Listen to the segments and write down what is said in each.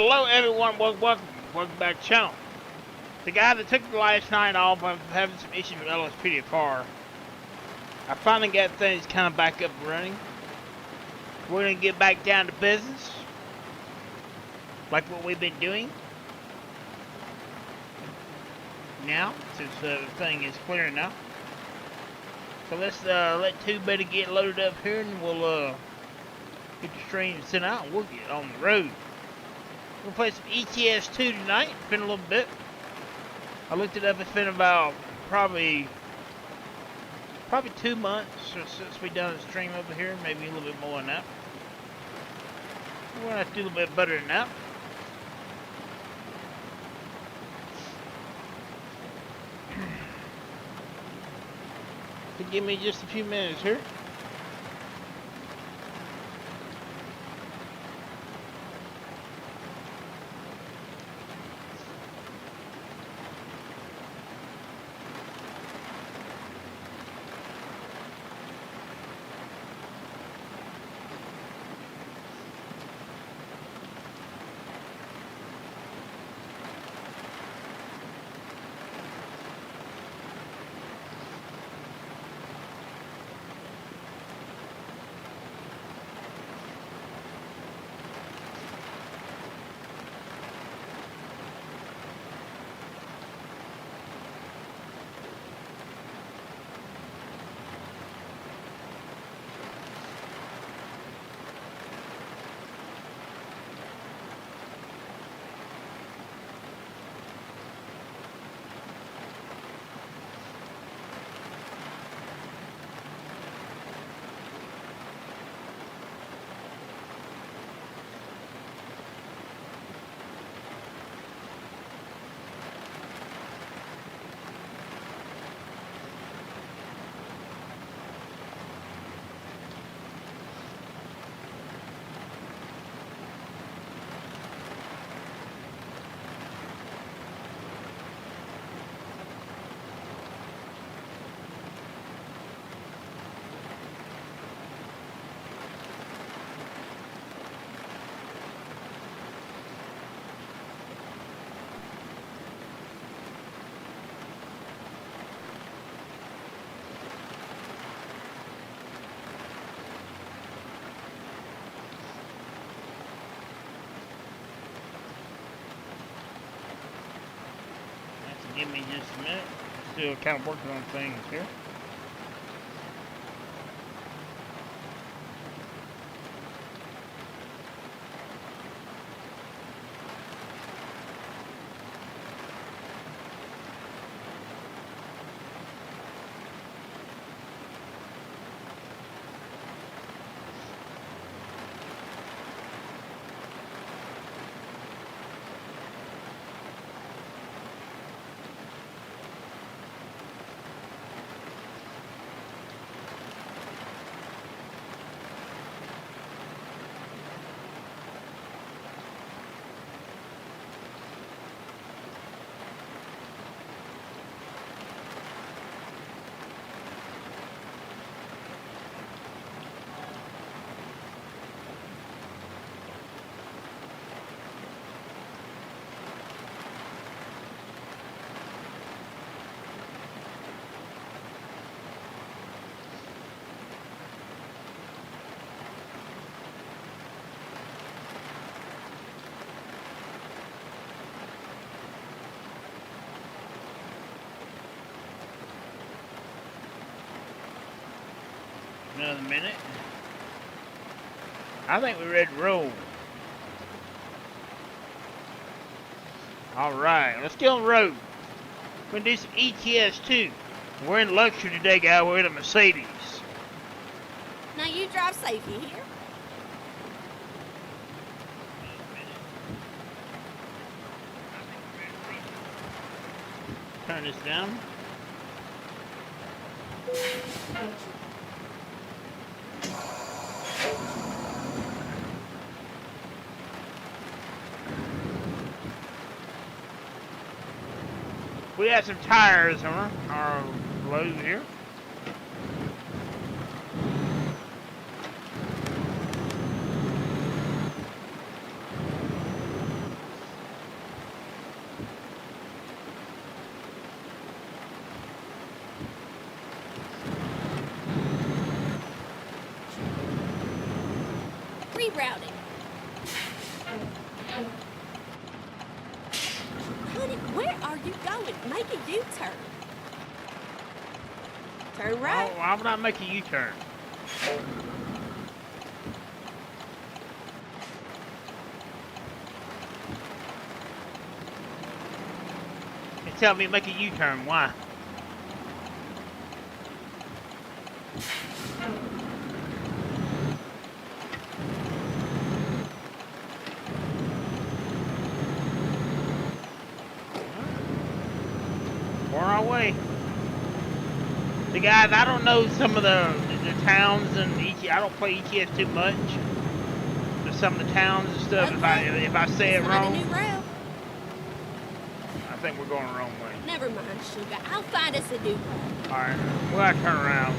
Hello everyone, welcome back to the channel. The guy that took the last night off, I'm having some issues with LSPDFR. I finally got things kind of back up and running. We're going to get back down to business, like what we've been doing. Now, since the thing is clear enough. So let's let TubeBuddy get loaded up here and we'll get the stream sent out and we'll get on the road. We'll play some ETS2 tonight. It's been a little bit. I looked it up. It's been about probably 2 months since we done a stream over here. Maybe a little bit more than that. We're gonna have to do a little bit better than that. So give me just a few minutes here. Give me just a minute. Still kind of working on things here. Another minute. I think we're ready to roll. Alright, let's get on the road. We're gonna do some ETS2. We're in luxury today, guys. We're in a Mercedes. Now you drive safe, you hear? Turn this down. We have some tires on our load here. Rerouting. Honey, where are you going? Make a U-turn. Turn right. Oh, why would I make a U-turn? They tell me to make a U-turn. Why? On our way. The guys, I don't know some of the towns and I don't play ETS too much. But some of the towns and stuff. Okay. If I say it Let's find wrong, a new route. I think we're going the wrong way. Never mind, sugar. I'll find us a new route. All right, we gotta turn around.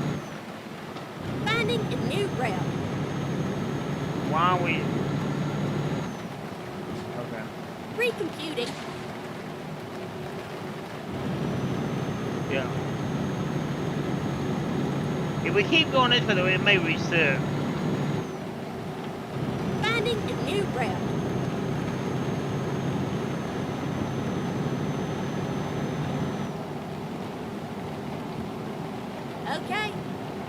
Finding a new route. Why are we? Okay. Recomputing. Yeah. If we keep going this way, it may reset. Finding a new route. Okay,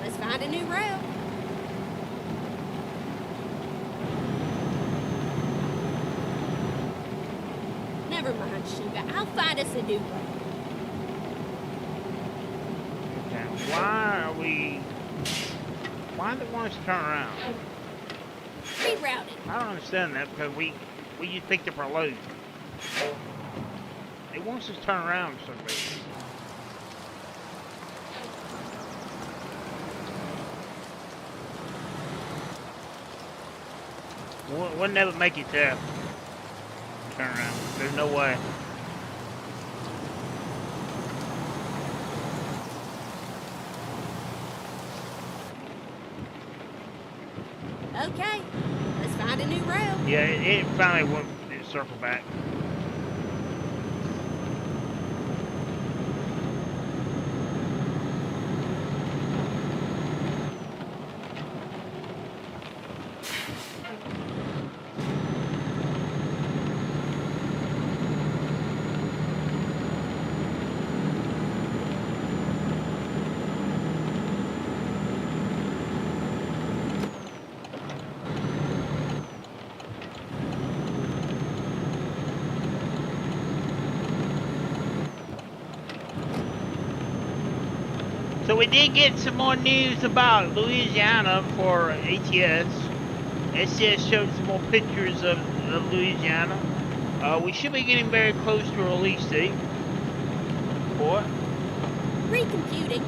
let's find a new route. Never mind, sugar. I'll find us a new route. Okay. Why are we? Why do they want us to turn around? Rerouting. I don't understand that because we just picked up our load. They want us to turn around for some reason. We'll never make it there. Turn around. There's no way. Okay, let's find a new route. Yeah, it finally went. It circled back. So we did get some more news about Louisiana for ATS. SCS showed some more pictures of Louisiana. We should be getting very close to a release date. What? Recomputing.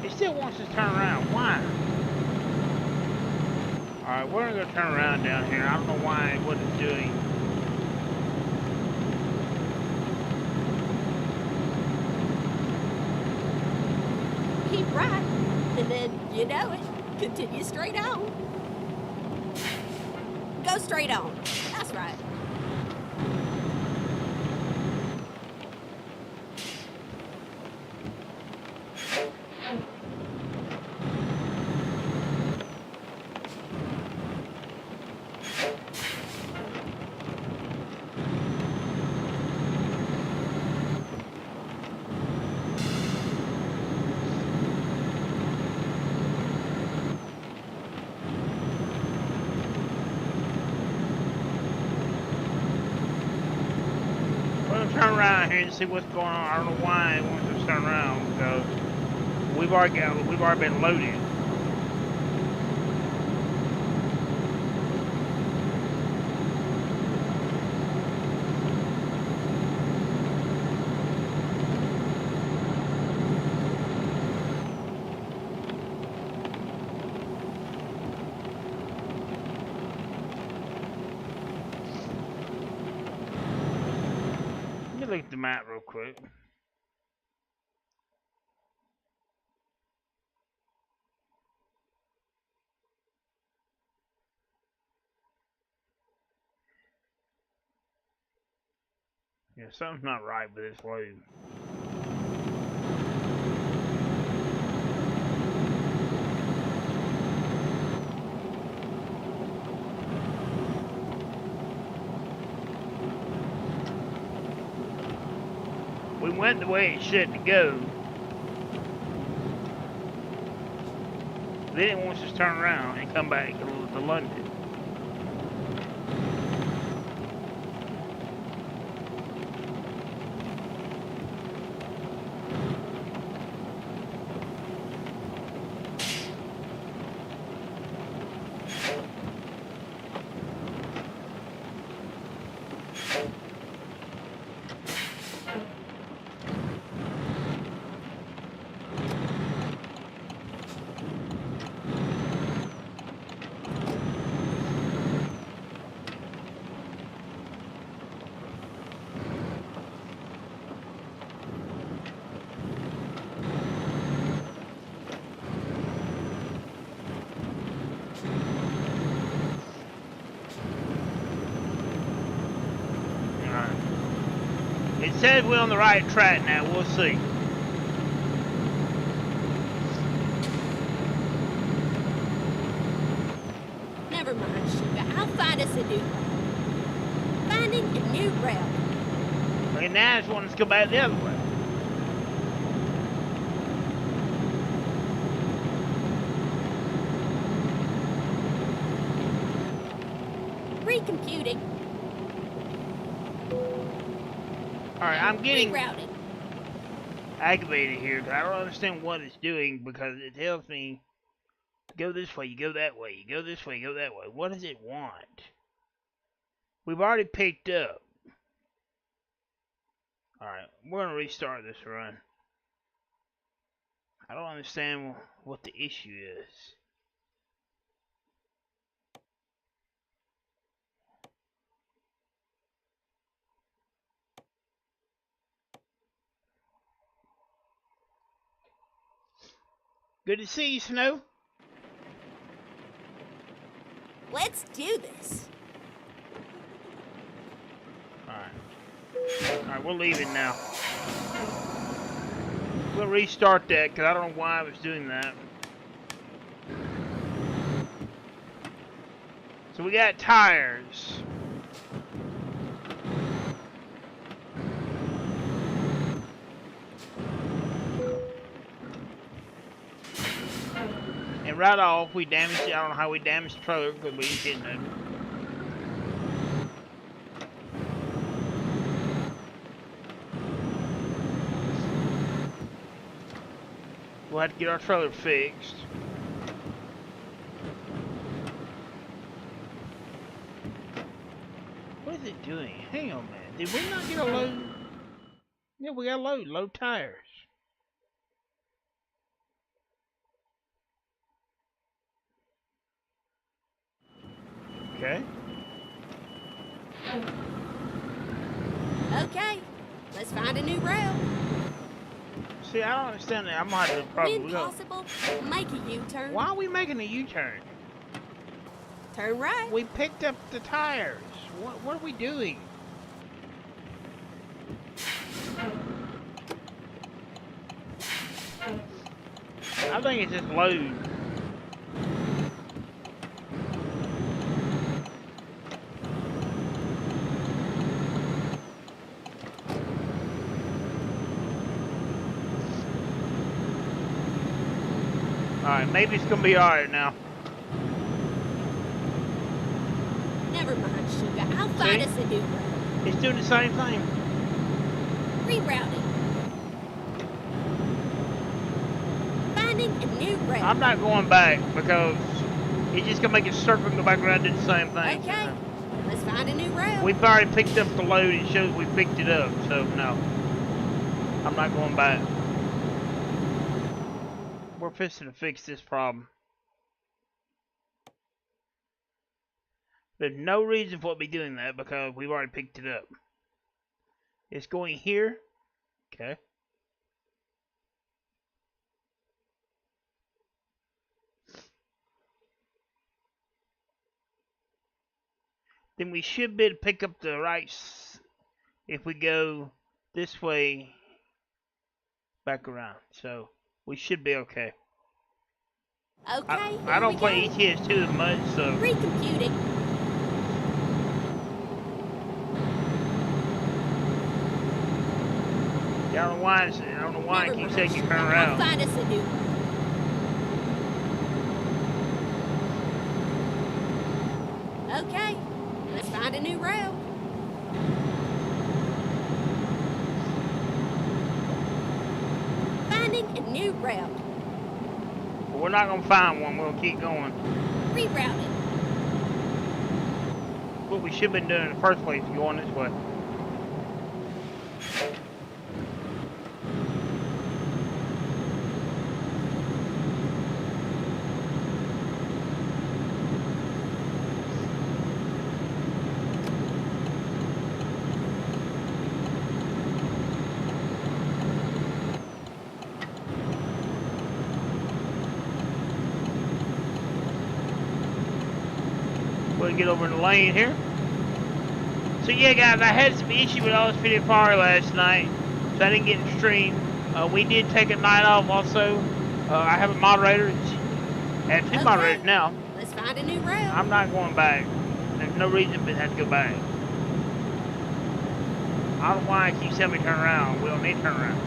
It still wants us to turn around. Why? Alright, we're gonna go turn around down here. I don't know why, what it's doing. Keep right, and then, you know it, continue straight on. Go straight on. That's right. Turn around here and see what's going on. I don't know why it wants us to turn around because we've already been loaded. Let me look at the map real quick. Yeah, something's not right with this load. We went the way it should to go. Then it wants us to turn around and come back to London. It says we're on the right track now. We'll see. Never mind, sugar. I'll find us a new route. Finding a new route. Okay, now it's wanting us to go back the other way. Recomputing. Alright, I'm getting Rerouting. aggravated here because I don't understand what it's doing because it tells me go this way, you go that way, you go this way, you go that way. What does it want? We've already picked up. Alright, we're going to restart this run. I don't understand what the issue is. Good to see you, Snow. Let's do this. Alright, we'll leave it now. We'll restart that because I don't know why I was doing that. So we got tires. And right off, we damaged it. I don't know how we damaged the trailer because we didn't know. We'll have to get our trailer fixed. What is it doing? Hang on, man. Did we not get a load? Yeah, we got a load. Load tires. Okay. Okay, let's find a new route. See, I don't understand that. I'm gonna have to probably When go. possible, make a U-turn. Why are we making a U-turn? Turn right. We picked up the tires. What are we doing? I think it's just load. Alright, maybe it's gonna be alright now. Never mind, sugar. I'll find us a new route. It's doing the same thing. Rerouting. Finding a new route. I'm not going back because it's just gonna make it circle and go back around and do the same thing. Okay, let's find a new route. We've already picked up the load. It shows we picked it up, so no. I'm not going back. We're fixing to fix this problem. There's no reason for it to be doing that because we've already picked it up. It's going here. Okay. Then we should be able to pick up the right if we go this way back around. So we should be okay. Okay, I don't here play we go. ETS2 as much, so Recomputing. I don't know why. I don't know why I Never keep mind, saying you sugar. turn I'll around. find us a new route. Okay, let's find a new route. Finding a new route. But we're not gonna find one. We'll keep going. Rerouting. What we should have been doing in the first place, going this way. We'll get over in the lane here. So yeah, guys, I had some issue with All-Speed Fire last night, so I didn't get to stream. We did take a night off also. I have a moderator. I have two moderators now. Let's find a new route. I'm not going back. There's no reason for that to go back. I don't know why I keep telling me to turn around. We don't need to turn around.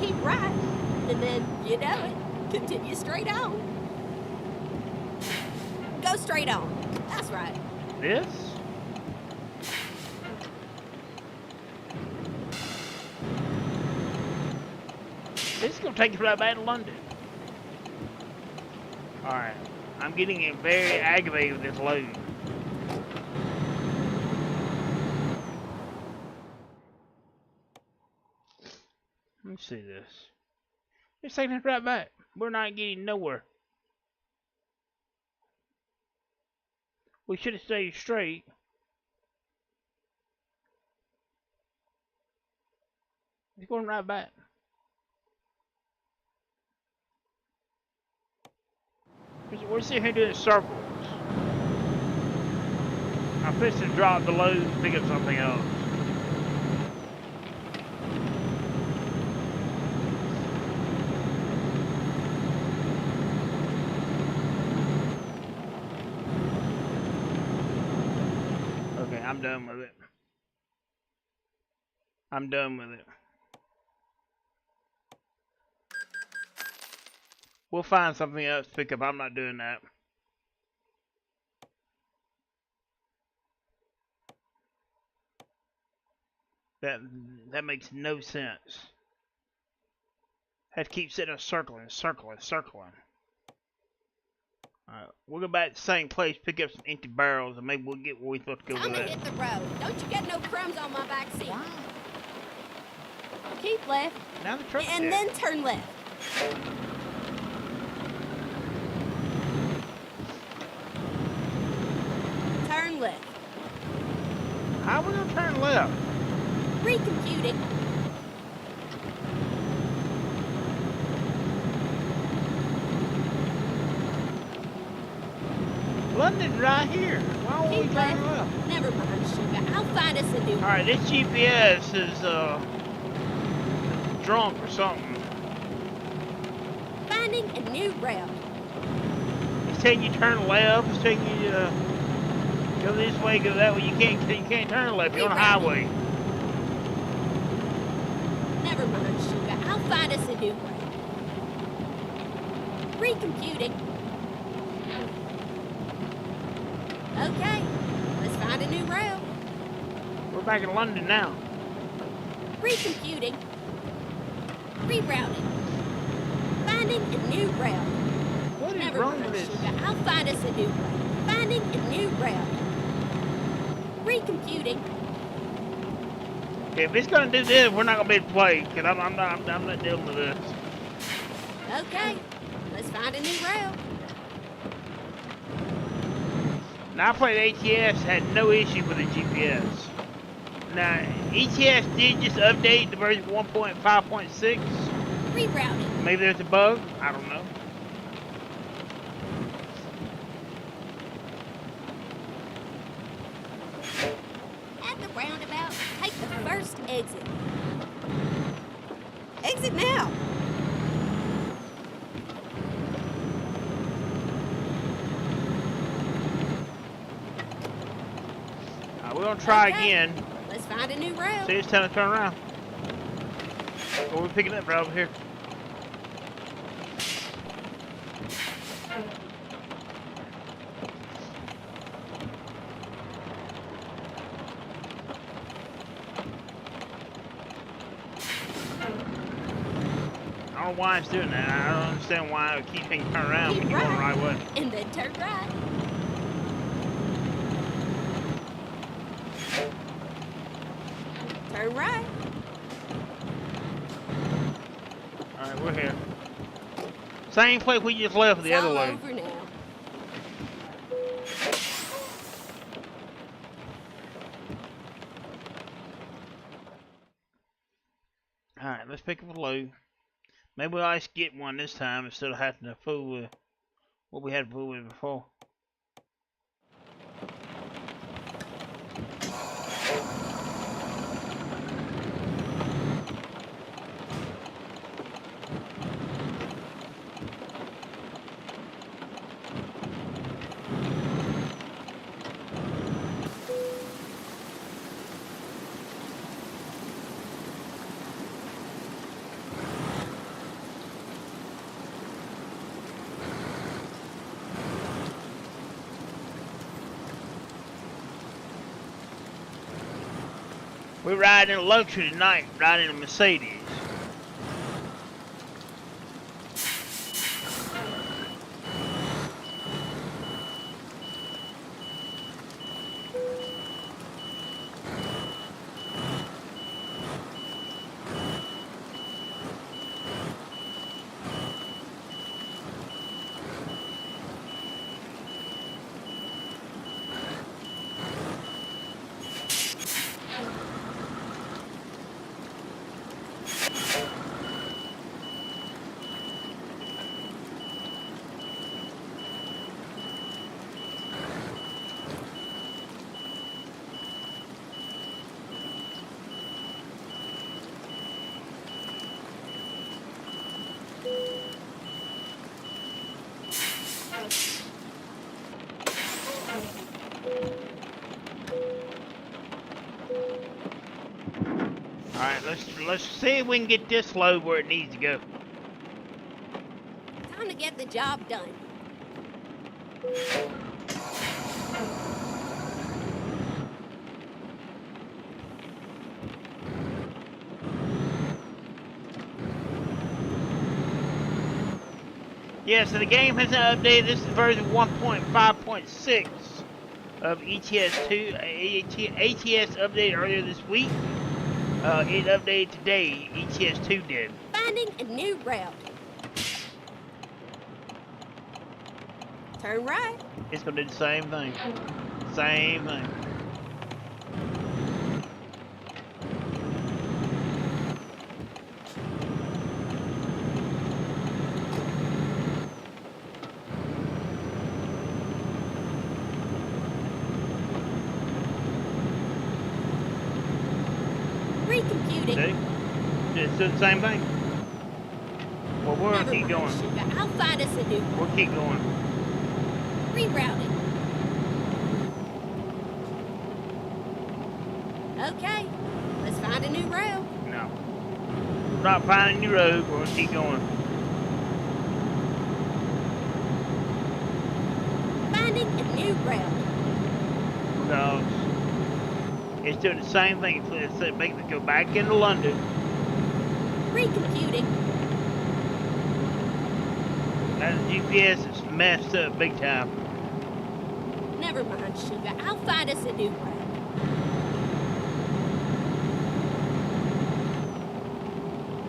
Keep right, and then, you know it, continue straight on. Go straight on. That's right. This? This is going to take you right back to London. Alright. I'm getting very aggravated with this load. Let me see this. It's taking us right back. We're not getting nowhere. We should have stayed straight. It's going right back. We're sitting here doing circles. I'm supposed to drop the load and pick up something else. Okay, I'm done with it. I'm done with it. We'll find something else to pick up. I'm not doing that. That makes no sense. Have to keep sitting there circling. Alright, we'll go back to the same place, pick up some empty barrels, and maybe we'll get where we're supposed to go I'm with gonna that. hit the road. Don't you get no crumbs on my back seat. Keep left, Now the truck's and dead. then turn left. Turn left. How are we gonna turn left? Recomputing. London right here. Why won't we Keep turn left. left? Never mind, sugar. I'll find us a new one. Alright, this GPS is drunk or something. Finding a new route. It's telling you turn left, it's telling you go this way, go that way. You can't turn left, you're on a highway. Never mind, sugar. I'll find us a new way. Recomputing. Okay, let's find a new route. We're back in London now. Recomputing. Rerouting. Finding a new route. What is Never wrong mind, with this? sugar. I'll find us a new route. Finding a new route. Recomputing. If it's gonna do this, we're not gonna be able to play, cause I'm not dealing with this. Okay, let's find a new route. Now I played ATS, had no issue with the GPS. Now ETS did just update the version 1.5.6. Rerouting. Maybe there's a bug. I don't know. At the roundabout, take the first exit. Exit now. gonna try Okay, again. let's find a new route. See, it's time to turn around. Oh, we're picking up right over here. I don't know why it's doing that. I don't understand why it keeps turning around when you're going the right way. And then turn right. Turn right. Alright, we're here. Same place we just left with the It's other all load. over now. Alright, let's pick up a load. Maybe we'll just get one this time instead of having to fool with what we had to fool with before. We're riding in a luxury tonight, riding in a Mercedes. Alright, let's see if we can get this load where it needs to go. Time to get the job done. Yeah, so the game hasn't updated. This is version 1.5.6 of ETS2. ATS updated earlier this week. It updated today. ETS2 did. Finding a new route. Turn right. It's gonna do the same thing. Same thing. Recomputing. See? It's doing the same thing. Well, we're gonna Never keep mind, going. sugar. I'll find us a new one. We'll keep going. Rerouting. Okay, let's find a new route. No. We're not finding a new road. We're gonna keep going. Finding a new route. Because it's doing the same thing. It's making it go back into London. Recomputing. That GPS is messed up big time. Never mind, sugar. I'll find us a new route.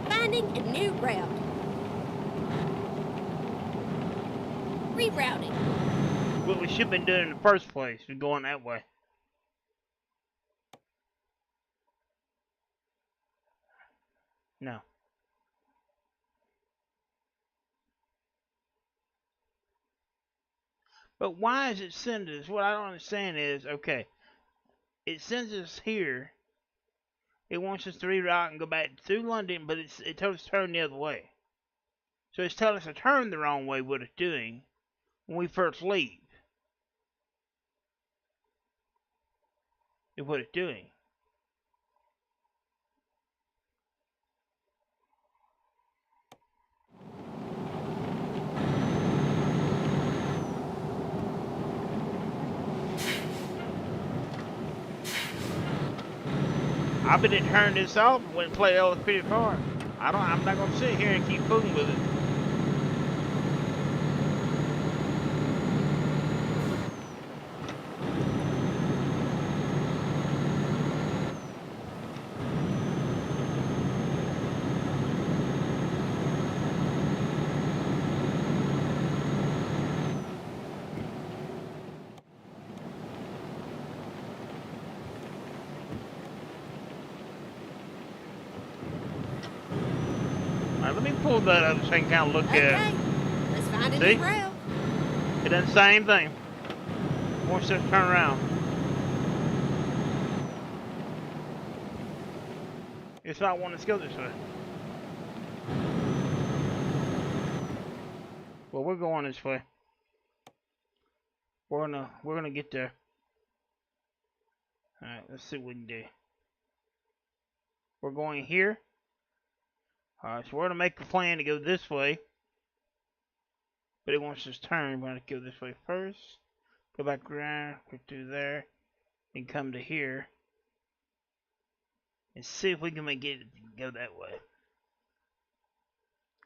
Finding a new route. Rerouting. What we should have been doing in the first place was going that way. No. But why is it sending us? What I don't understand is, okay, it sends us here. It wants us to reroute and go back through London, but it tells us to turn the other way. So it's telling us to turn the wrong way, what it's doing when we first leave. is what it's doing. I bet it turned this off and went and play Ellis pretty far. I'm not gonna sit here and keep fooling with it. Alright, let me pull that up so I can kind of look Okay, at it. let's find a See? new rail. It does the same thing. More stuff turn around. It's not wanting to go this way. Well, we're going this way. We're gonna get there. Alright, let's see what we can do. We're going here. Alright, so we're gonna make a plan to go this way. But it wants us to turn. We're gonna go this way first. Go back around, go through there, and come to here. And see if we can make it go that way.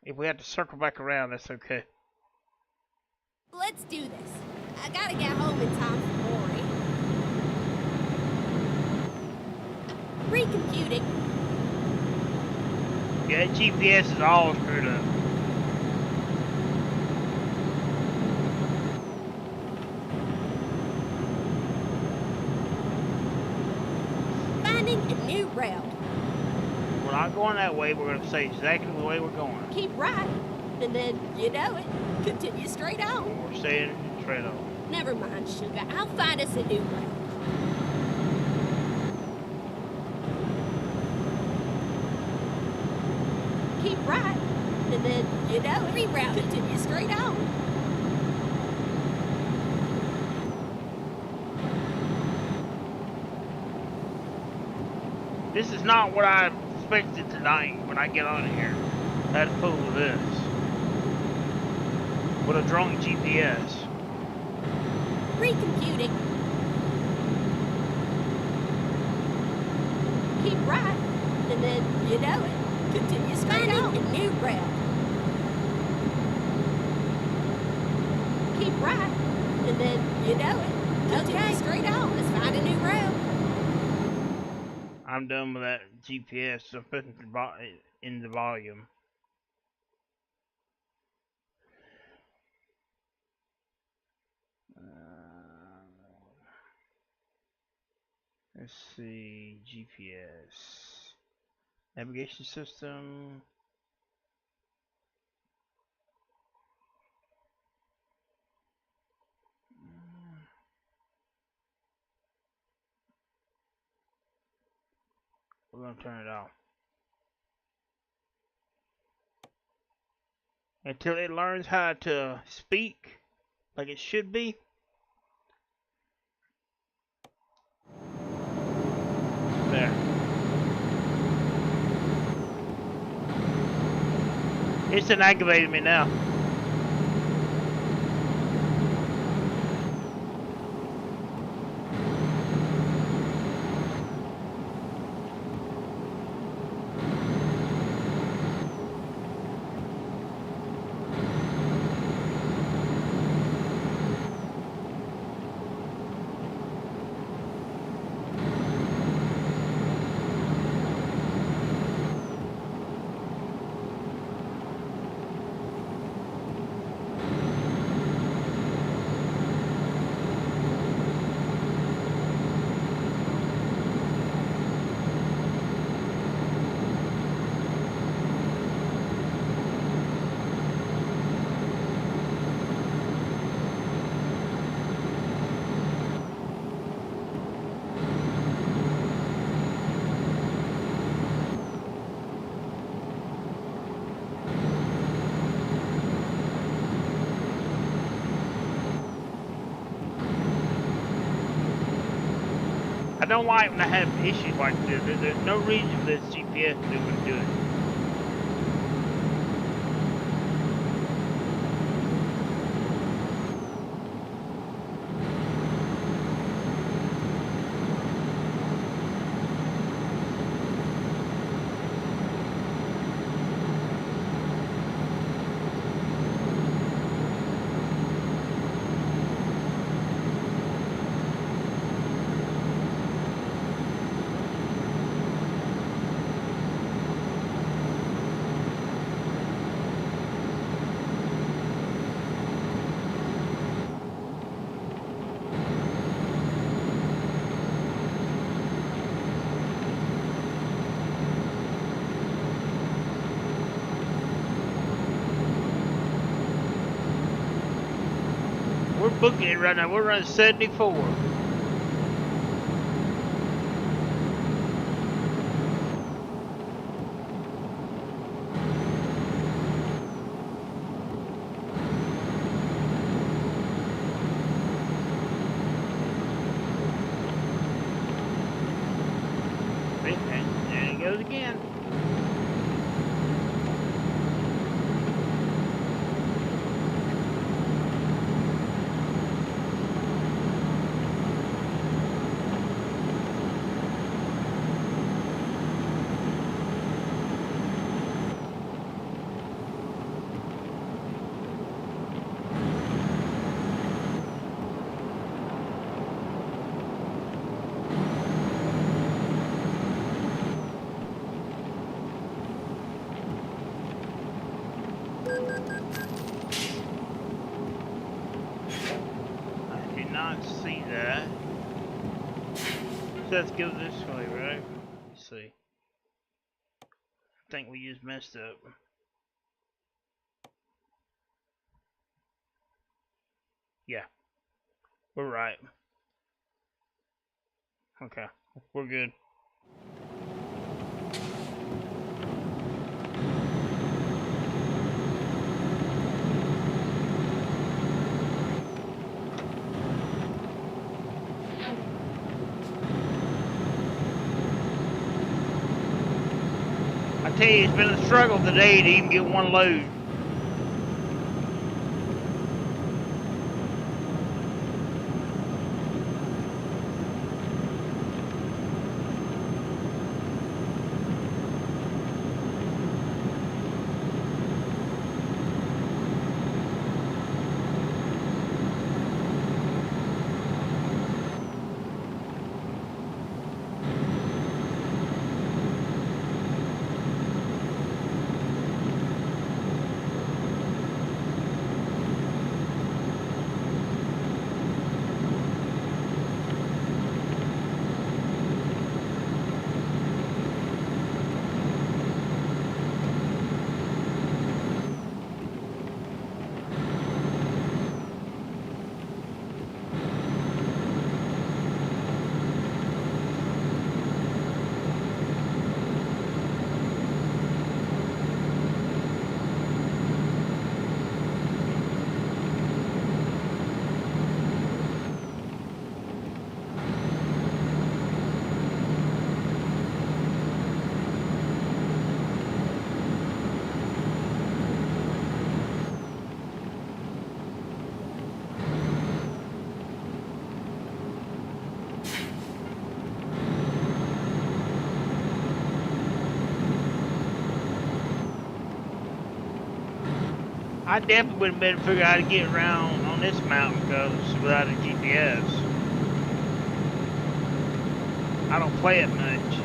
If we have to circle back around, that's okay. Let's do this. I gotta get home in time for Maury. Recomputing. Yeah, that GPS is all screwed up. Finding a new route. We're not going that way. We're going to stay exactly the way we're going. Keep right, and then, you know it, continue straight on. We're staying straight on. Never mind, sugar. I'll find us a new route. Keep right, and then, you know it, reroute. Continue straight on. This is not what I expected tonight when I get on here. I had to fool with this. With a drunk GPS. Recomputing. Keep right, and then, you know it, continue straight on. A new route. Keep right, and then, you know it, continue straight on. Let's find a new route. I'm done with that GPS. So I'm putting it in the volume. Let's see, GPS. Navigation system. We're going to turn it off. Until it learns how to speak like it should be. There. It's aggravated me now. don't like when I have issues like this. There's no reason for this GPS to do what it's doing. We're booking it right now. We're running 74. There it goes again. I did not see that. So let's go this way, right? Let's see. I think we just messed up. Yeah, we're right. Okay, we're good. I tell you, it's been a struggle today to even get one load. I definitely wouldn't be able to figure out how to get around on this mountain because without a GPS. I don't play it much.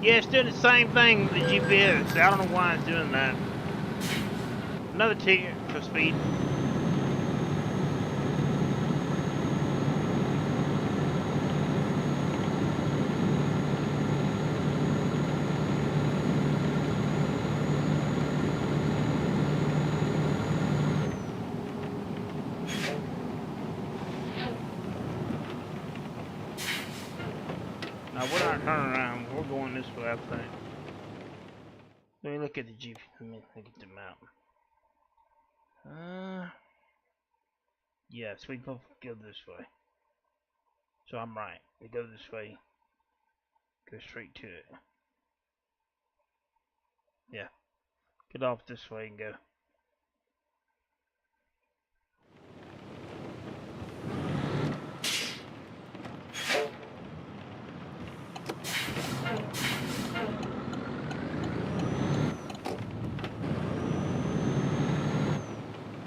Yeah, it's doing the same thing with the GPS. I don't know why it's doing that. Another ticket for speed. Now we're not turning around. We're going this way, I think. Let me look at the GPS. Let me look at the map. Yes, we go this way. So I'm right. We go this way. Go straight to it. Yeah. Get off this way and go.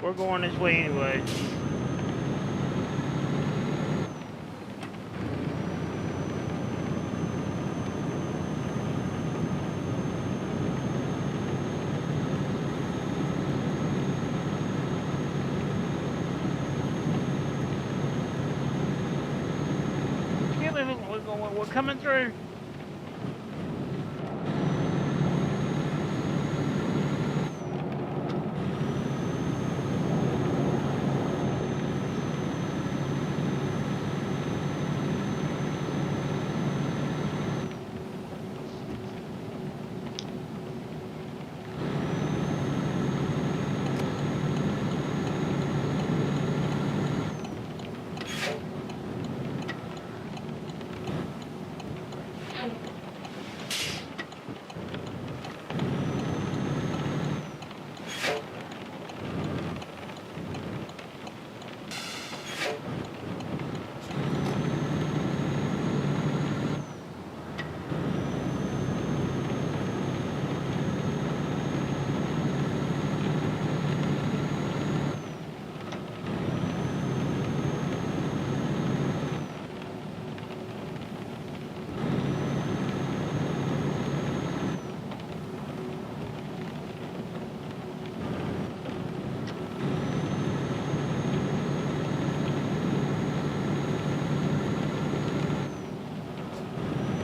We're going this way anyway. We're coming through.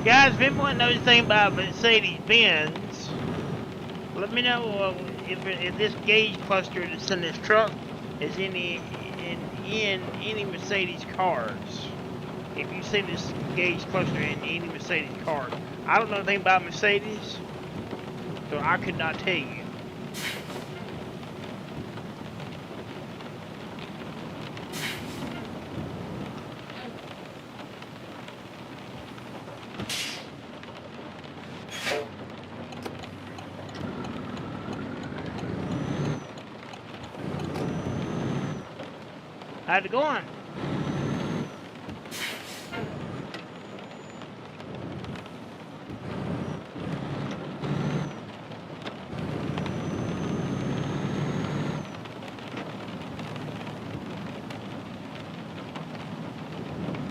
Guys, if anyone knows anything about Mercedes-Benz, let me know if this gauge cluster that's in this truck is in any Mercedes cars. If you see this gauge cluster in any Mercedes car. I don't know anything about Mercedes, so I could not tell you. How's it going?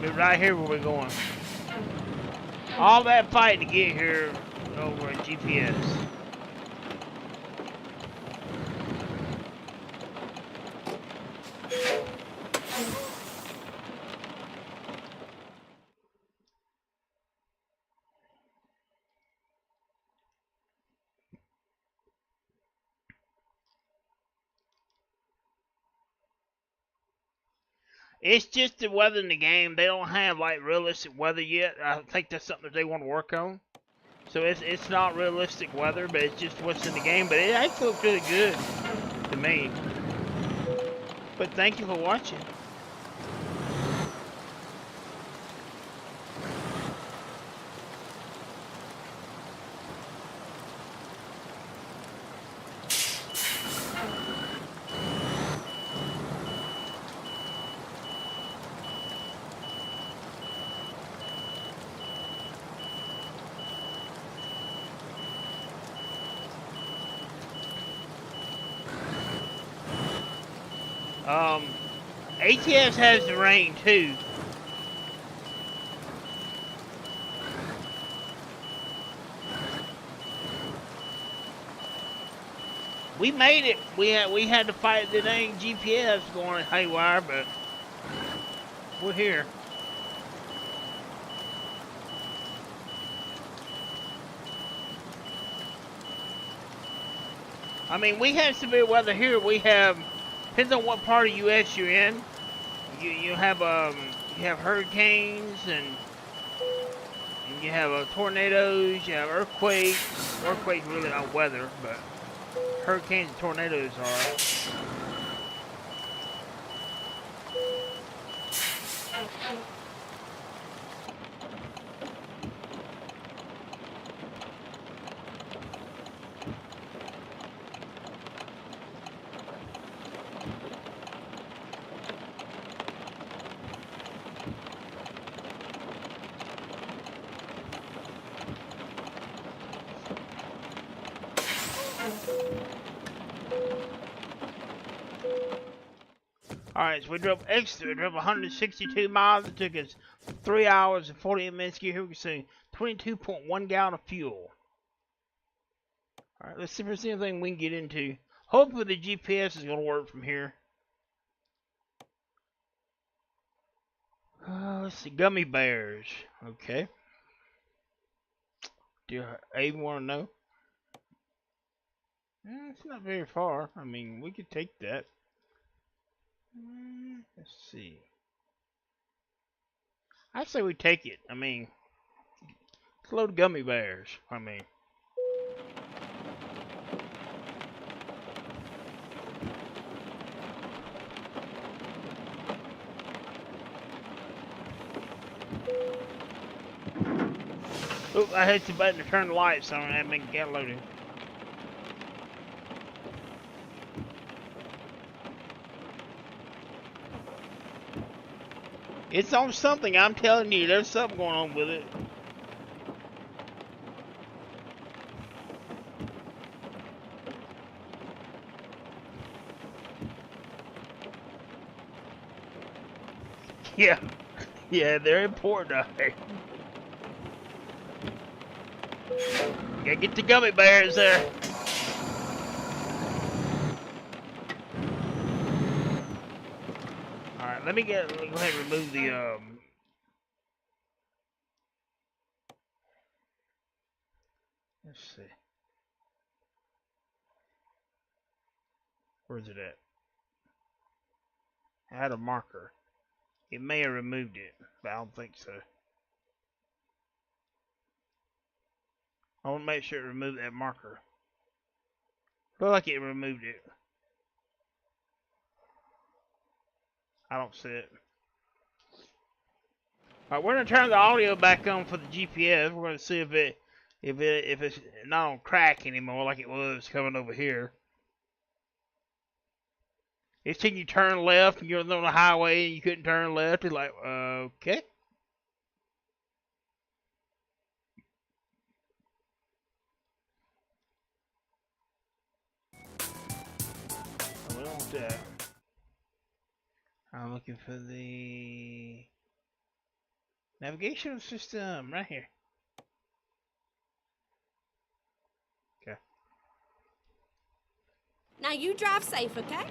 We're right here where we're going. All that fight to get here over a GPS. It's just the weather in the game. They don't have like realistic weather yet. I think that's something that they want to work on. So it's not realistic weather, but it's just what's in the game. But it actually looks really good to me. But thank you for watching. ATS has the rain too. We made it. We had to fight the dang GPS going haywire, but we're here. I mean, we have severe weather here. We have, depends on what part of U.S. you're in. You have hurricanes and you have tornadoes. You have earthquakes. Earthquakes really not weather, but hurricanes and tornadoes are. Alright, so we drove 162 miles. It took us 3 hours and 48 minutes to get here. We can see 22.1 gallon of fuel. Alright, let's see if there's anything we can get into. Hopefully the GPS is going to work from here. Let's see, gummy bears. Okay. Do you even want to know? It's not very far. I mean, we could take that. Let's see. I say we take it. I mean, it's a load of gummy bears. I mean. Oop, I hit the button to turn the lights on and that make it loaded. It's on something, I'm telling you, there's something going on with it. Yeah, yeah, they're important out there. Gotta get the gummy bears there. Alright, let me go ahead and remove the let's see. Where's it at? I had a marker. It may have removed it, but I don't think so. I want to make sure it removed that marker. Feel like it removed it. I don't see it. Alright, we're gonna turn the audio back on for the GPS. We're gonna see if it's not on crack anymore like it was coming over here. It's saying you turn left and you're on the highway and you couldn't turn left. It's like, okay. We don't want that. I'm looking for the navigation system right here. Okay. Now you drive safe, okay?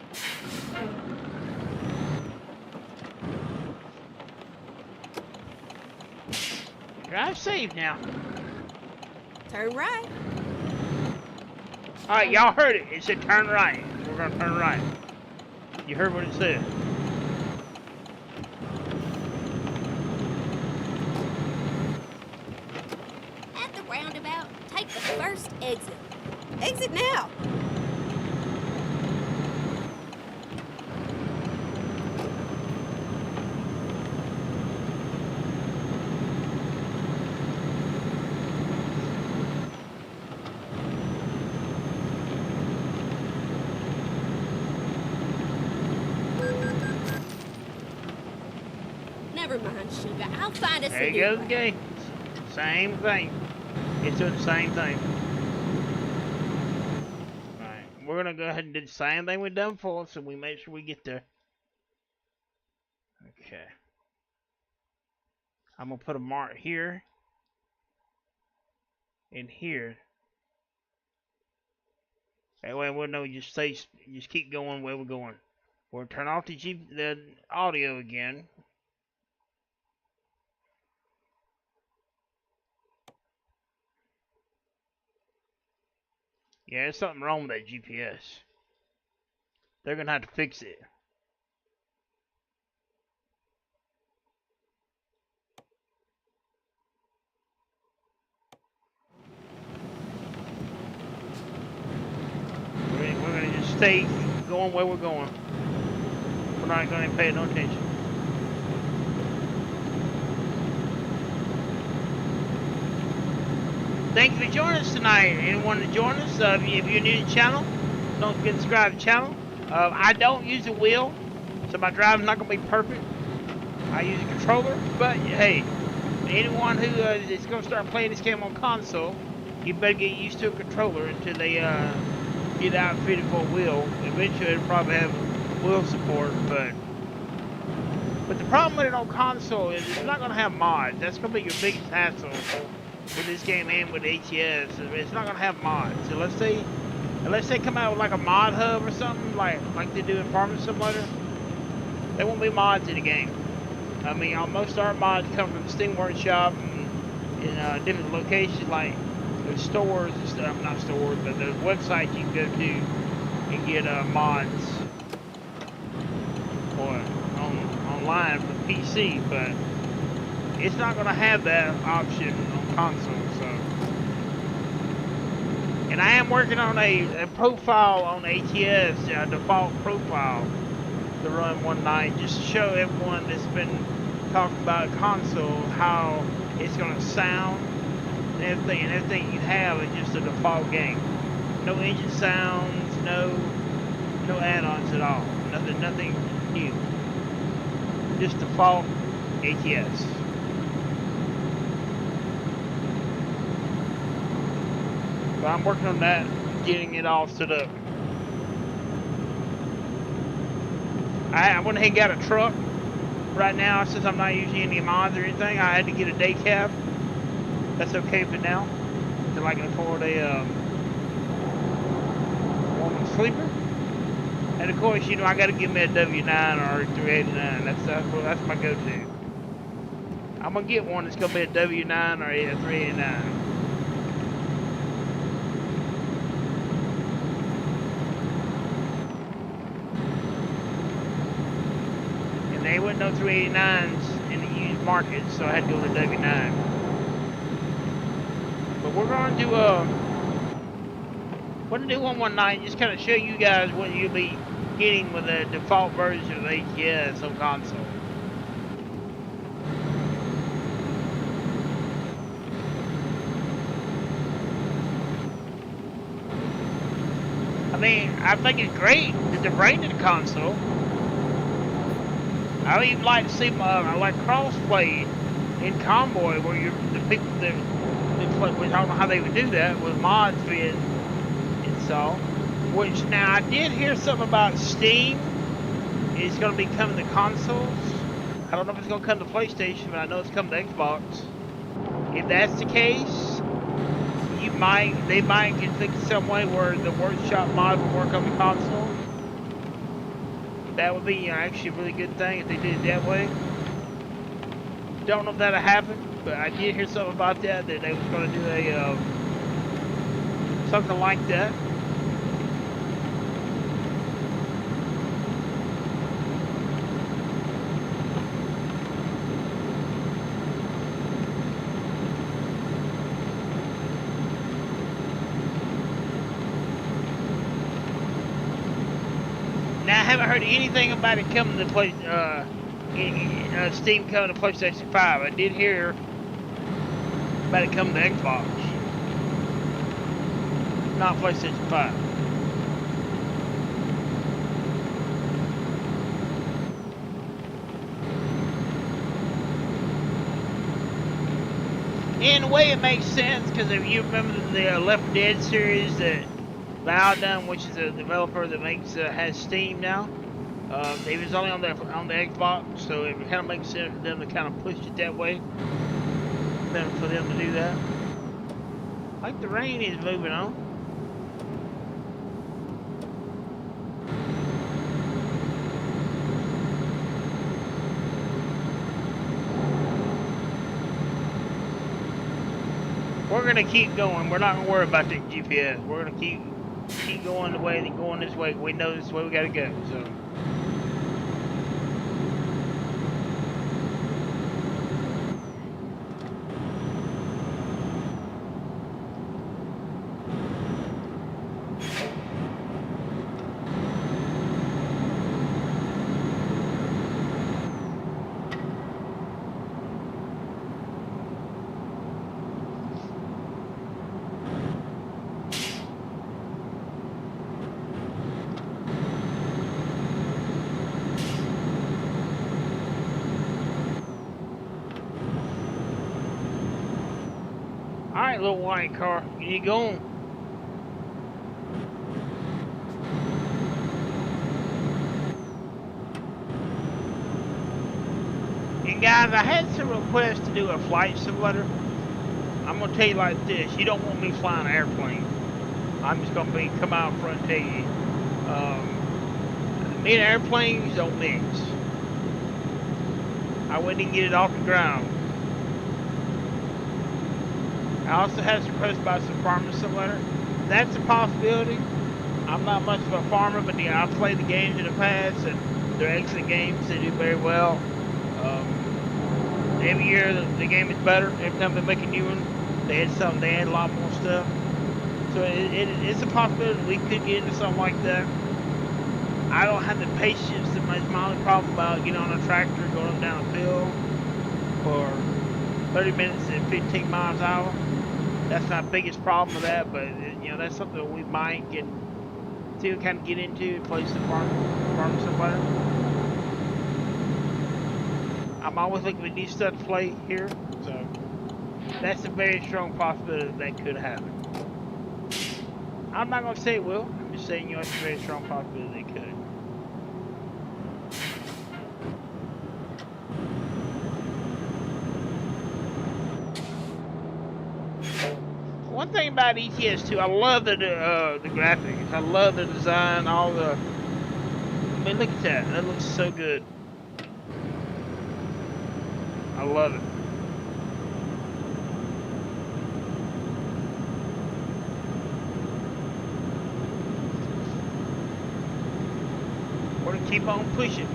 Drive safe now. Turn right. Alright, y'all heard it. It said turn right. We're gonna turn right. You heard what it said. At the roundabout, take the first exit. Exit now. Never mind, sugar. I'll find us There a you new go, route. okay. Same thing. It's doing the same thing. Alright, we're gonna go ahead and do the same thing we've done before, so we make sure we get there. Okay. I'm gonna put a mark here and here. That way we'll know just keep going where we're going. We'll turn off the audio again. Yeah, there's something wrong with that GPS. They're gonna have to fix it. We're gonna just stay going where we're going. We're not gonna pay no attention. Thank you for joining us tonight. Anyone to join us? If you're new to the channel, don't forget to subscribe to the channel. I don't use a wheel, so my driving's not gonna be perfect. I use a controller, but hey, anyone who is gonna start playing this game on console, you better get used to a controller until they get outfitted for a wheel. Eventually, it'll probably have wheel support, but the problem with it on console is it's not gonna have mods. That's gonna be your biggest hassle with this game and with ATS. It's not gonna have mods unless they come out with like a mod hub or something like they do in Farming Simulator. There won't be mods in the game. I mean, most of our mods come from the Steam Workshop and in different locations like the stores and stuff. Not stores, but the websites you can go to and get mods for online for PC, but it's not going to have that option on console. So, and I am working on a profile on ATS, a default profile to run one night, just to show everyone that's been talking about console how it's going to sound and everything. And everything you have is just a default game. No engine sounds, no add-ons at all. Nothing new. Just default ATS. So I'm working on that, getting it all set up. I went ahead and got a truck. Right now, since I'm not using any mods or anything, I had to get a day cab. That's okay for now, until I can afford a woman sleeper. And of course, you know, I got to give me a W9 or a 389. That's my go-to. I'm gonna get one that's gonna be a W9 or a 389. And there wasn't no 389s in the used market, so I had to go with a W9. But we're gonna do one night, just kind of show you guys what you'll be getting with the default version of ATS on console. I mean, I think it's great that they're bringing the console. I would even like to see like crossplay in Convoy, where the people that play, I don't know how they would do that with mods being installed. Which now I did hear something about Steam is going to be coming to consoles. I don't know if it's going to come to PlayStation, but I know it's coming to Xbox. If that's the case, they might get fixed some way where the workshop mod will work on the console. That would be actually a really good thing if they did it that way. Don't know if that'll happen, but I did hear something about that they was going to do a something like that. Now, I haven't heard anything about it coming to Steam coming to PlayStation 5. I did hear about it coming to Xbox, not PlayStation 5. In a way, it makes sense, because if you remember the Left 4 Dead series that Valve done, which is a developer that has Steam now. It was only on the Xbox, so it kind of makes sense for them to kind of push it that way. For them to do that. Like the rain is moving on. gonna keep going. We're not gonna worry about the GPS. We're gonna keep going the way, going this way. We know this way we gotta go. So. Alright, little white car, you going? And guys, I had some requests to do a flight simulator. I'm gonna tell you like this: you don't want me flying an airplane. I'm just gonna come out front and tell you. Me and airplanes don't mix. I wouldn't even get it off the ground. I also had some requests about some farming simulator. That's a possibility. I'm not much of a farmer, but yeah, I've played the games in the past, and they're excellent games. They do very well. Every year the game is better. Every time they make a new one, they add a lot more stuff. So it's a possibility we could get into something like that. I don't have the patience. That's my only problem about getting on a tractor, going down a field for 30 minutes and 15 miles an hour. That's my biggest problem with that, but you know, that's something that we might get to kind of get into, play some farm somewhere. I'm always looking for new stuff to play here, so that's a very strong possibility that could happen. I'm not gonna say it will. I'm just saying, you know, it's a very strong possibility it could. One thing about ETS 2, I love the graphics. I love the design, all the. I mean, look at that. That looks so good. I love it. We're gonna keep on pushing.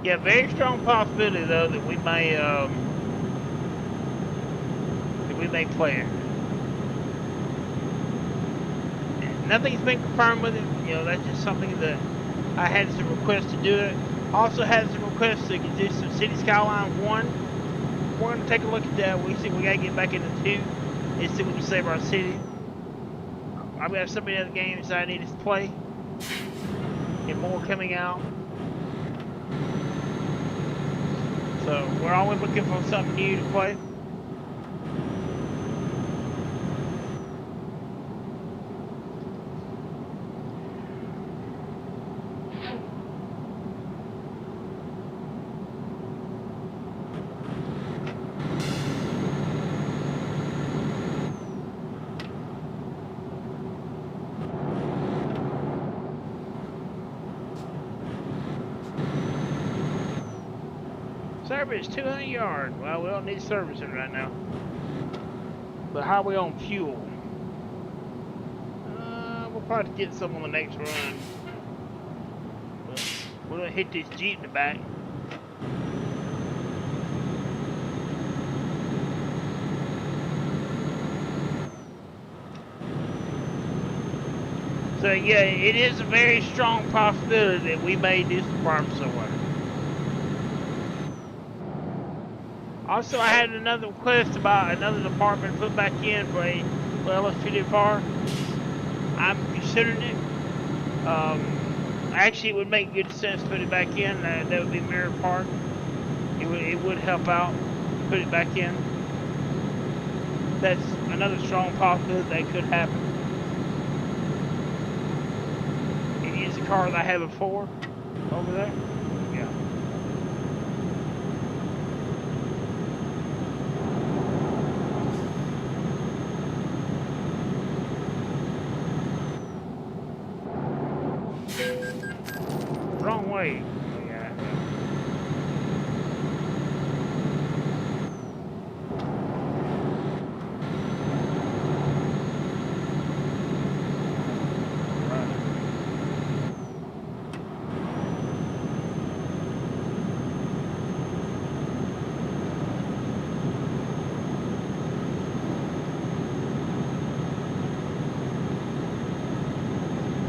Yeah, very strong possibility though that we may play it. Nothing's been confirmed with it. You know, that's just something that I had some requests to do it. Also had some requests to do some City Skyline 1. We're gonna take a look at that. We see we gotta get back into 2 and see if we can save our city. I've got so many other games that I need to play, and more coming out. So we're always looking for something new to play. Service 200 yards. Well, we don't need servicing right now. But how are we on fuel? We'll probably get some on the next run. But we're gonna hit this Jeep in the back. So yeah, it is a very strong possibility that we may do some farm somewhere. Also, I had another request about another department put back in for LS2DFR. I'm considering it. Actually, it would make good sense to put it back in. That would be Mirror Park. It would help out to put it back in. That's another strong possibility that could happen. It is a car that I had before over there. Yeah. wait. Yeah.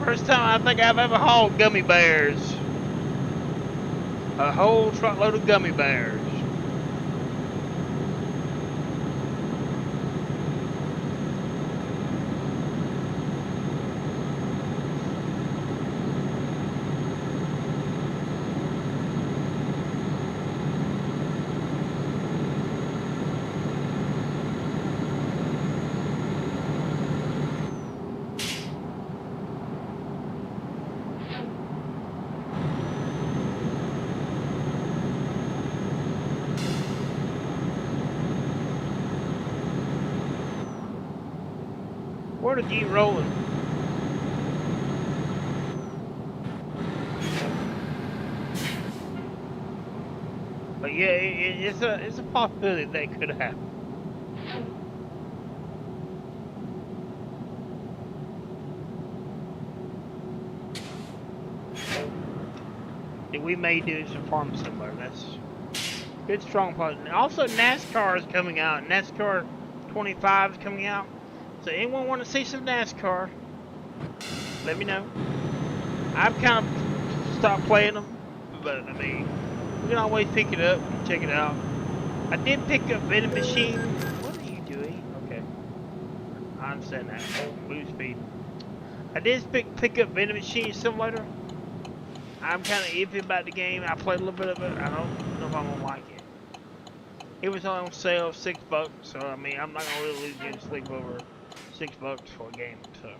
First time I think I've ever hauled gummy bears. A whole truckload of gummy bears. Where to keep rolling? But yeah, it's a possibility that could happen. That we may do some farm somewhere. That's good, strong part. Also, NASCAR is coming out. NASCAR 25 is coming out. So anyone want to see some NASCAR? Let me know. I've kind of stopped playing them, but I mean, we can always pick it up and check it out. I did pick up Vending Machine. What are you doing? Okay, I understand that. Move speed. I did pick up Vending Machine Simulator. I'm kind of iffy about the game. I played a little bit of it. I don't know if I'm gonna like it. It was on sale, $6. So I mean, I'm not gonna really lose any sleep over $6 for a game. So.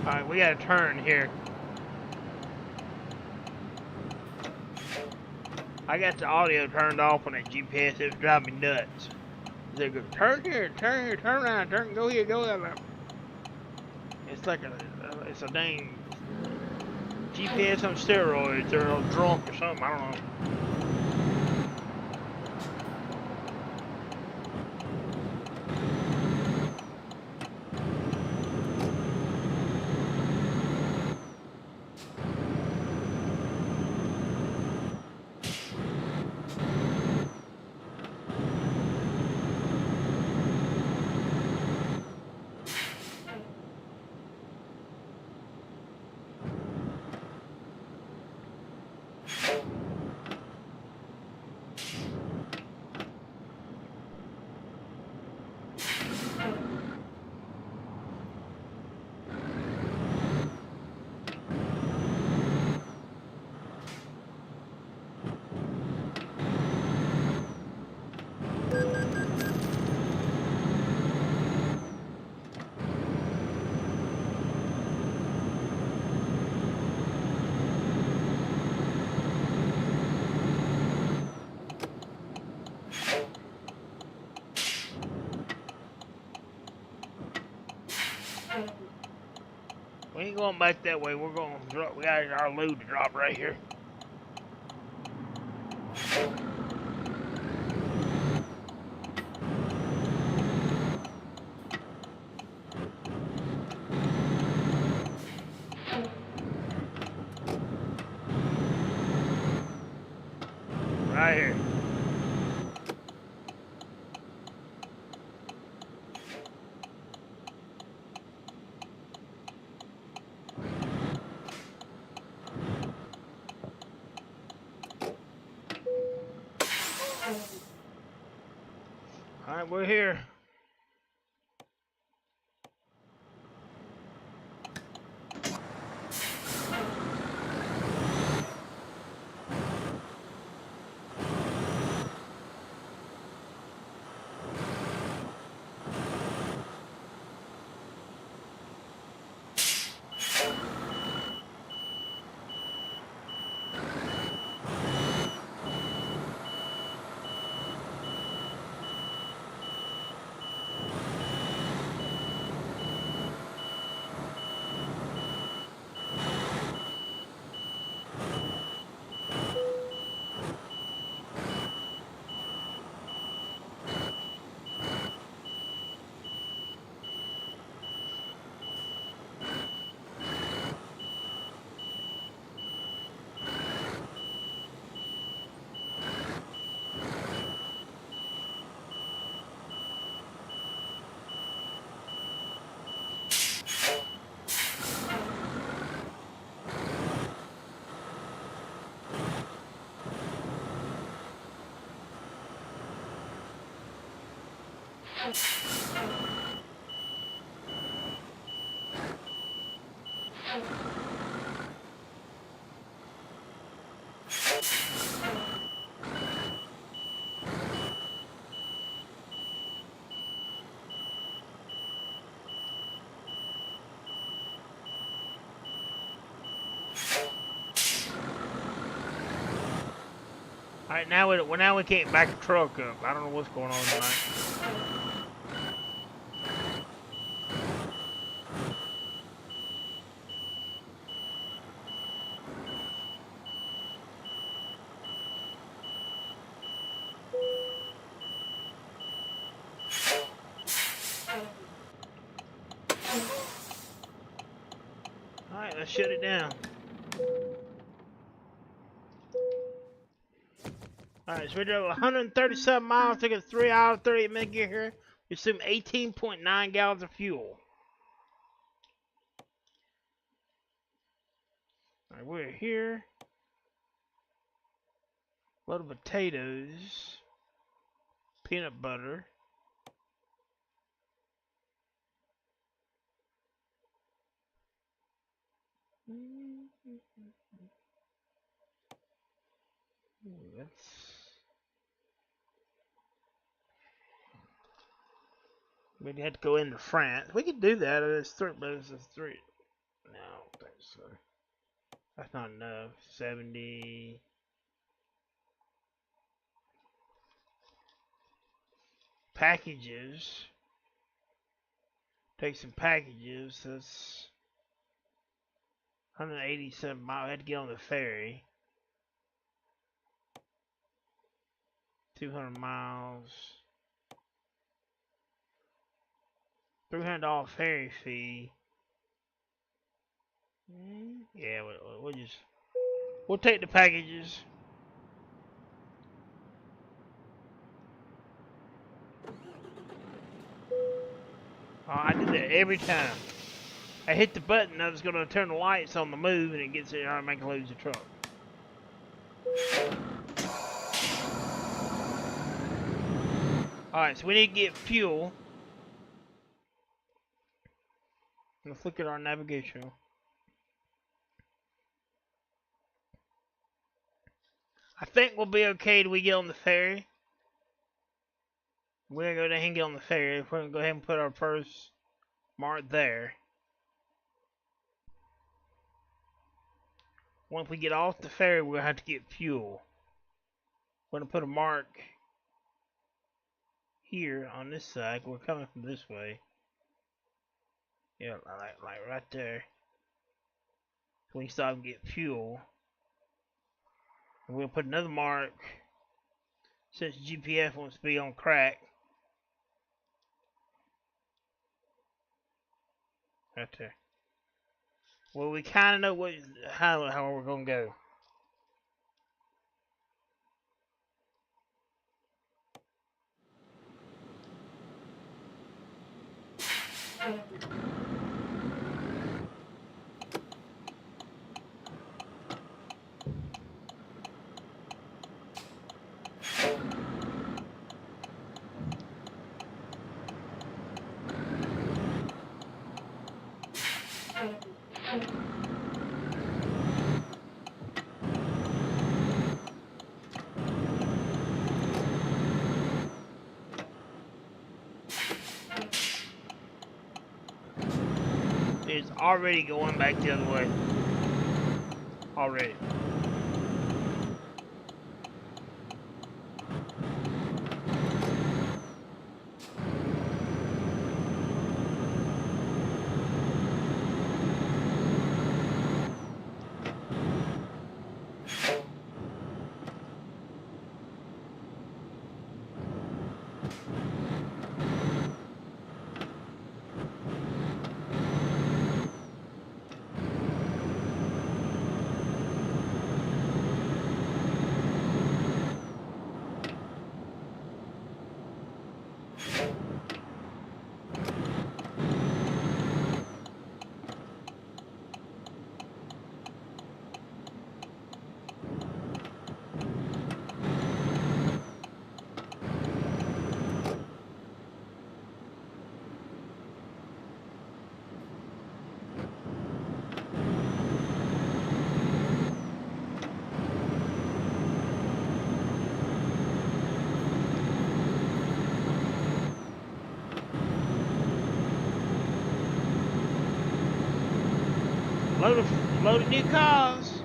Alright, we got a turn here. I got the audio turned off on that GPS. It was driving me nuts. They go, turn here, turn around, go here, go there. It's like it's a dang GPS on steroids or drunk or something. I don't know. We ain't going back that way. We're going to drop. We got our load to drop right here. Right here. All right, we're here. Alright, now we can't back the truck up. I don't know what's going on tonight. Alright, let's shut it down. Alright, so we drove 137 miles, took us 3 hours, 38 minutes to get here. We consumed 18.9 gallons of fuel. Alright, we're here. Load of potatoes. Peanut butter. Ooh, that's... We'd have to go into France. We could do that. It's three. No, I don't think so. That's not enough. 70. Packages. Take some packages. That's 187 miles. I had to get on the ferry. 200 miles. $300 ferry fee. Yeah, we'll take the packages. Oh, I do that every time. I hit the button, I was gonna turn the lights on the move, and it gets there, I make lose the truck. Alright, so we need to get fuel. Let's look at our navigation. I think we'll be okay till we get on the ferry. We're gonna go ahead and get on the ferry. We're gonna go ahead and put our first mark there. Once we get off the ferry, we're gonna have to get fuel. We're gonna put a mark here on this side. We're coming from this way. Yeah, like right there. So we stop and get fuel. And we'll put another mark since GPS wants to be on crack. Right there. Well, we kind of know how we're gonna go. It's already going back the other way. Already. Load of new cars.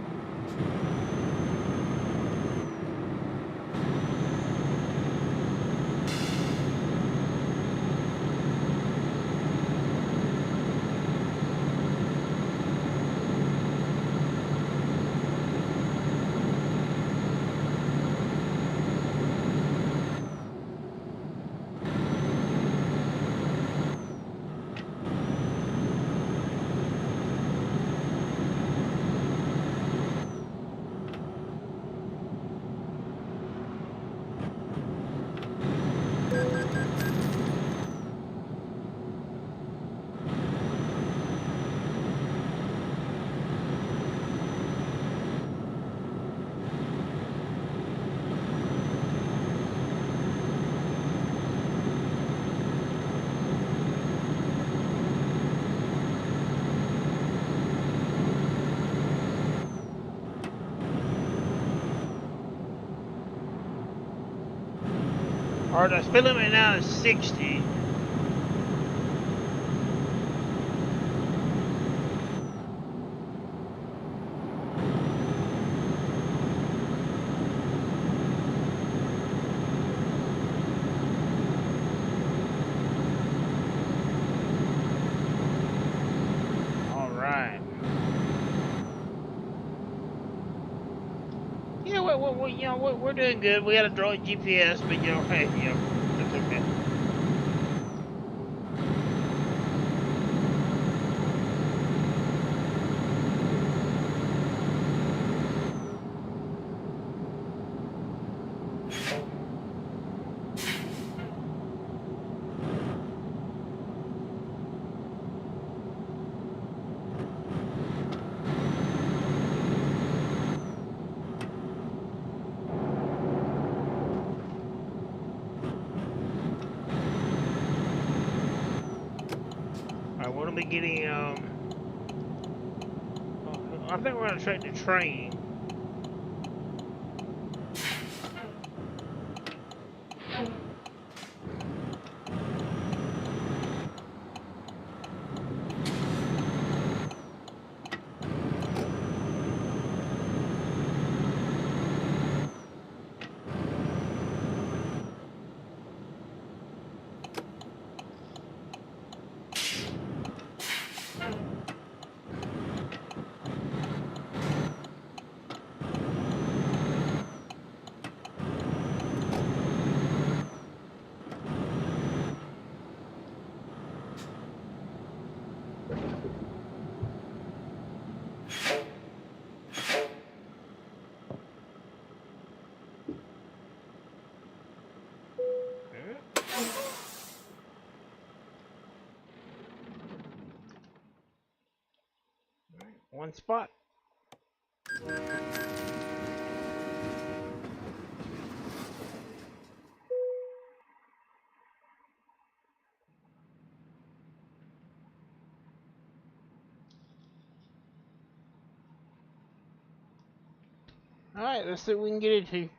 Or the speed limit now is 60. All right. Yeah, we're doing good. We got a droid GPS, but hey, that's okay. Alright, we're gonna be getting I think we're gonna take the train. One spot. Alright, let's see what we can get into.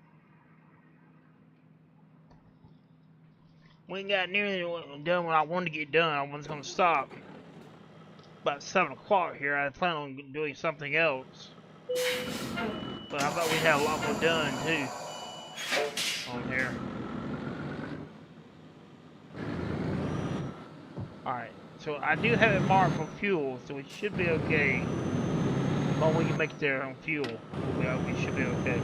We ain't got nearly done what I wanted to get done. I was gonna stop about 7 o'clock here. I plan on doing something else. But I thought we'd have a lot more done too on here. Alright, so I do have it marked for fuel, so it should be okay. As long as we can make it there on fuel, we should be okay.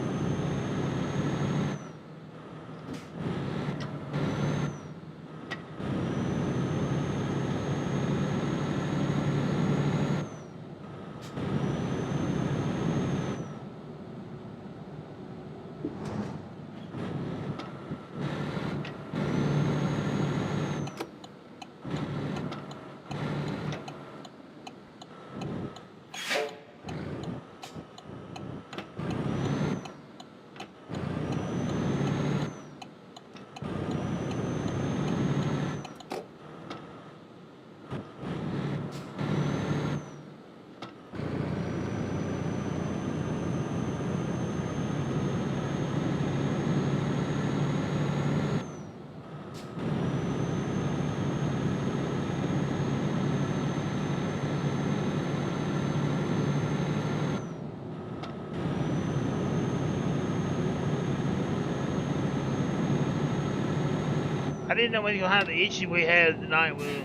didn't know we were gonna have the issue we had tonight with.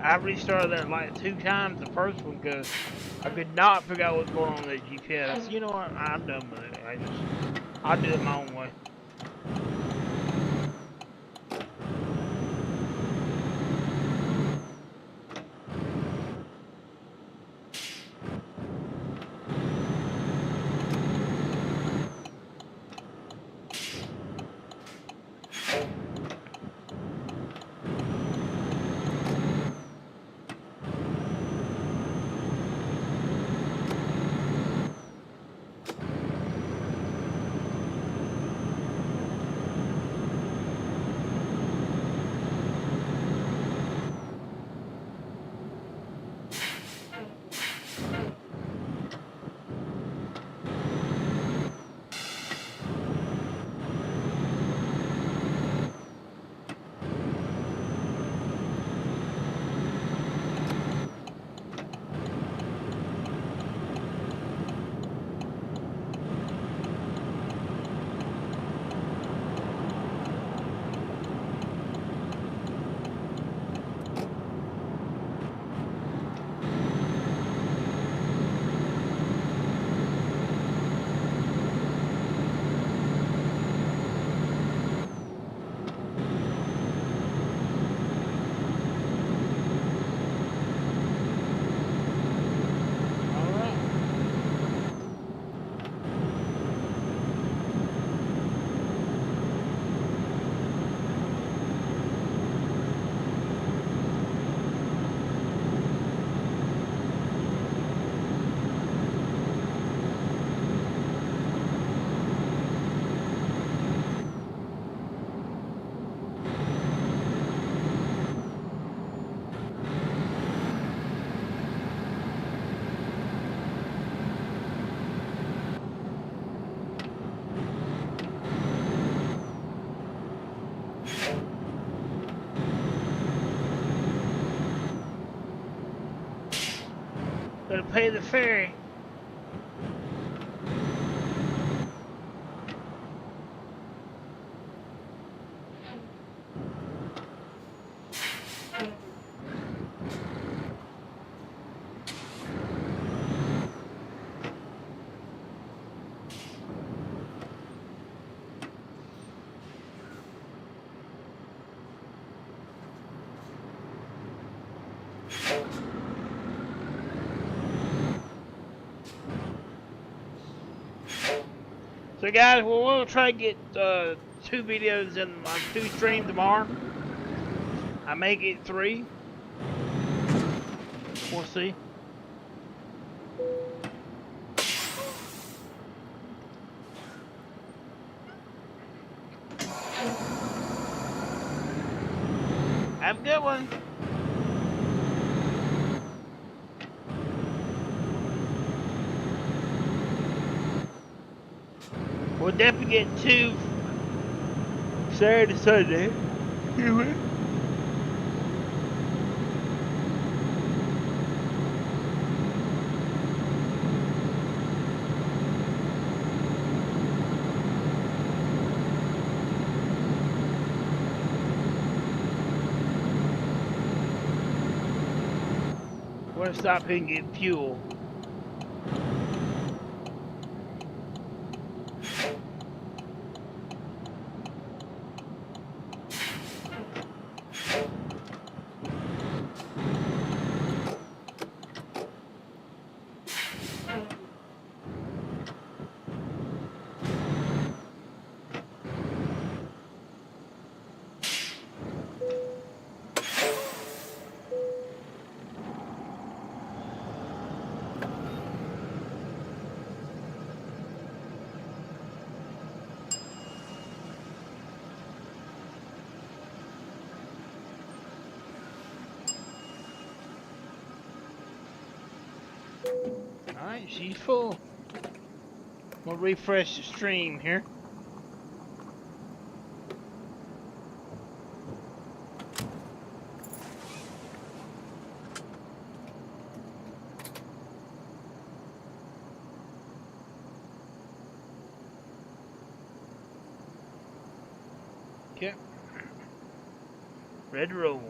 I restarted that like 2 times, the first one, because I could not figure out what's going on with that GPS. I said, you know what? I'm done with it. I'll do it my own way. Gotta pay the ferry. So guys, we'll try to get 2 videos in on 2 streams tomorrow. I may get 3. We'll see. Have a good one. We'll definitely get 2 Saturday, Sunday. We're gonna stop here and get fuel. Alright, she's full. We'll refresh the stream here. Okay. Ready to roll.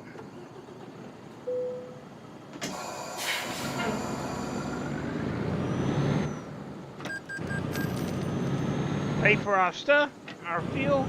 Pay for our stuff, our fuel.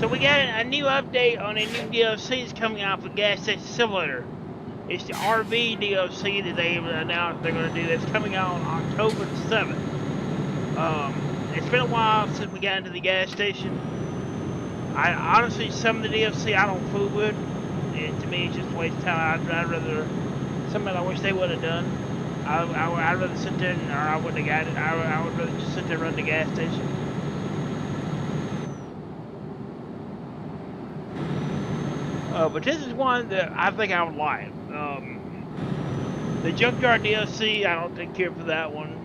So we got a new update on a new DLC that's coming out for Gas Station Simulator. It's the RV DLC that they announced they're going to do. That's coming out on October the 7th. It's been a while since we got into the gas station. I honestly, some of the DLC I don't fool with. To me, it's just a waste of time. I'd rather something I wish they would have done. I'd rather sit there or I wouldn't have got it. I would rather just sit there and run the gas station. But this is one that I think I would like. The Junkyard DLC, I don't care for that one.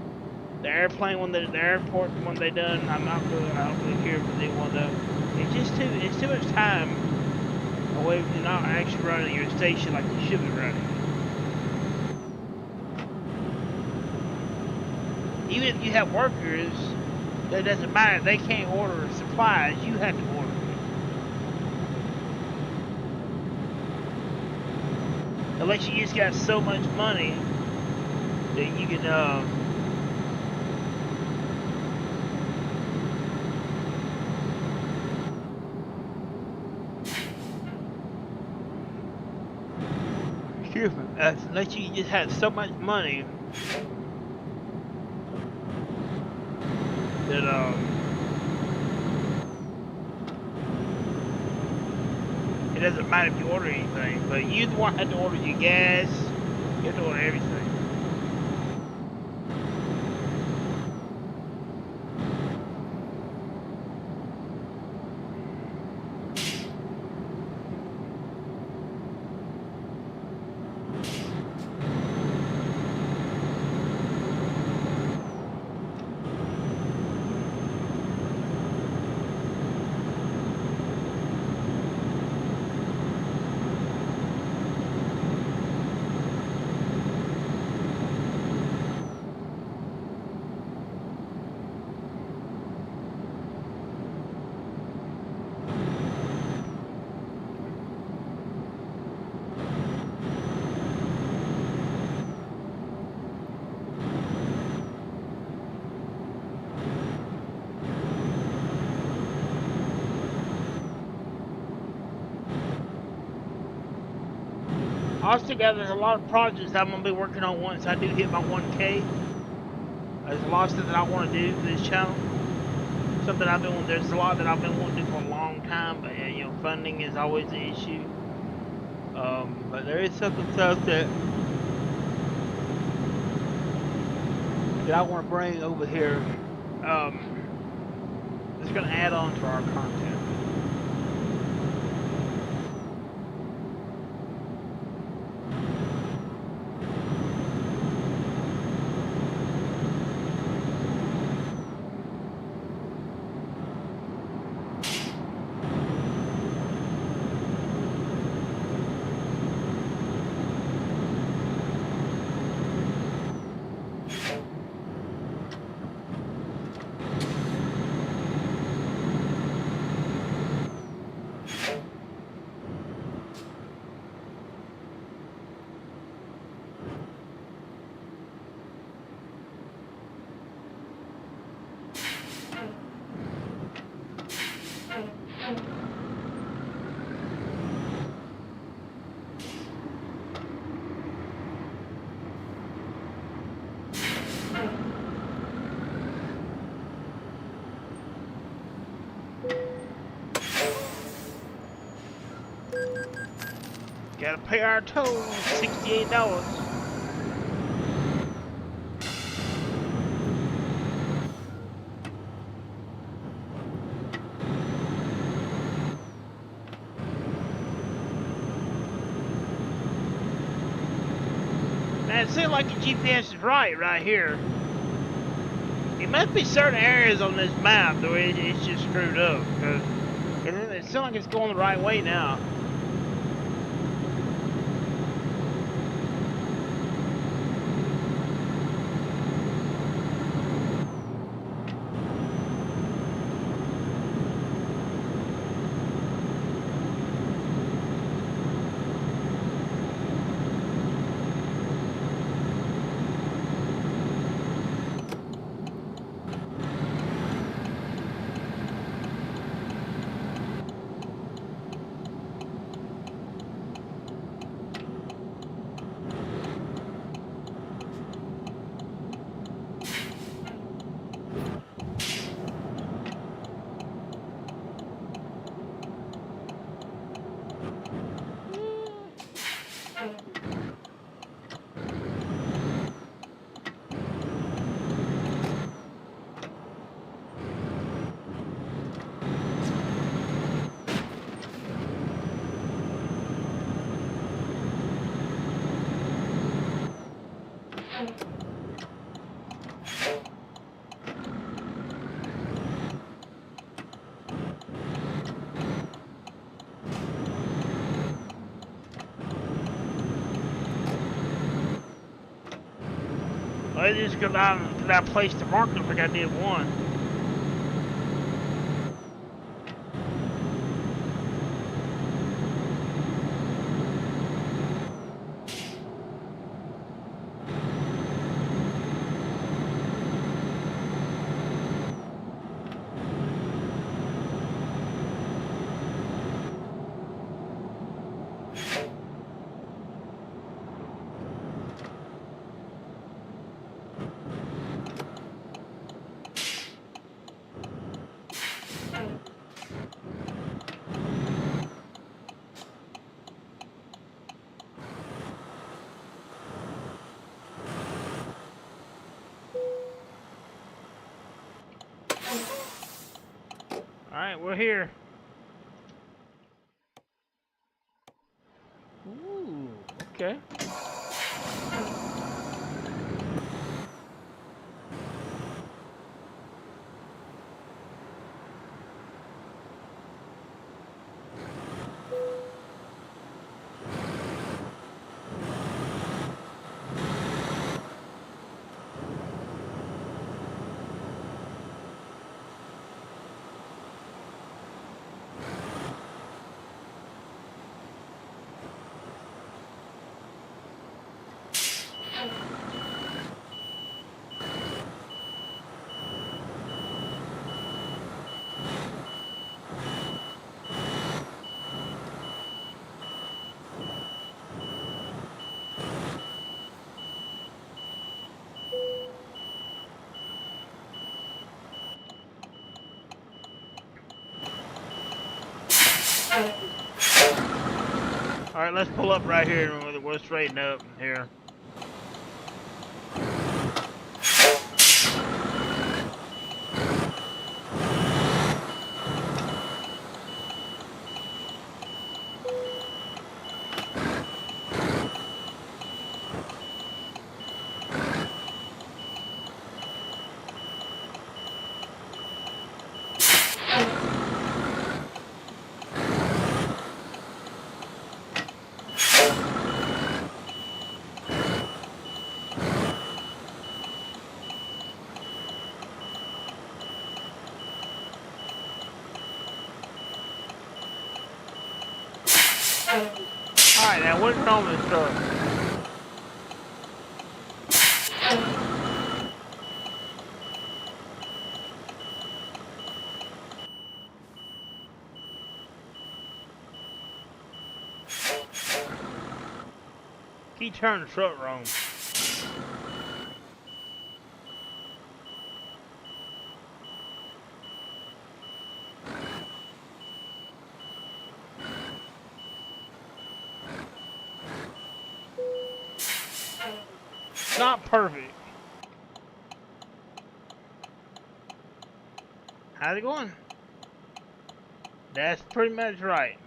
The airplane one, the airport one they done, I don't really care for the one though. It's too much time away from not actually running your station like you should be running. Even if you have workers, that doesn't matter. They can't order supplies. You have to order. Unless you just got so much money that you can, excuse me, unless you just have so much money that, it doesn't matter if you order anything, but you the one have to order your gas, you have to order everything. Also, guys, there's a lot of projects I'm gonna be working on once I do hit my 1K. There's a lot of stuff that I want to do for this channel. Something I've been, there's a lot that I've been wanting to do for a long time, but you know, funding is always the issue. But there is something else that I want to bring over here. It's gonna add on to our content. Gotta pay our tolls, $68. Now it seems like the GPS is right here. It must be certain areas on this map the way it's just screwed up, because it seems like it's going the right way now. Well, it's just because I placed the marker like I did one. Alright, we're here. Ooh, okay. Alright, let's pull up right here and we'll straighten up here. Alright, now what's wrong with this truck? Keep turning the truck wrong. Not perfect. How's it going? That's pretty much right.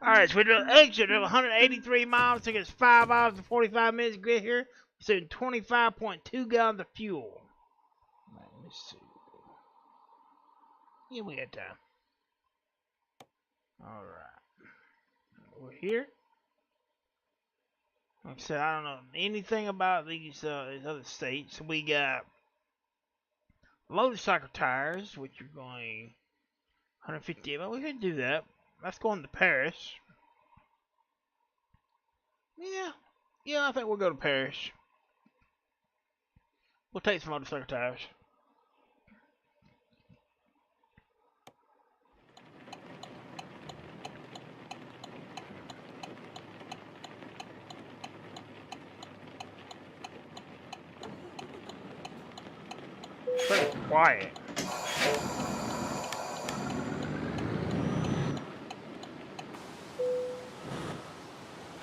Alright, so we did an exit of 183 miles. Took us 5 hours and 45 minutes to get here. We saved 25.2 gallons of fuel. Let me see. Yeah, we got time. Alright. We're here. Like I said, I don't know anything about these other states. We got motorcycle tires, which are going 150. But we can do that. Let's go on to Paris. Yeah, I think we'll go to Paris. We'll take some motorcycle tires. Pretty quiet.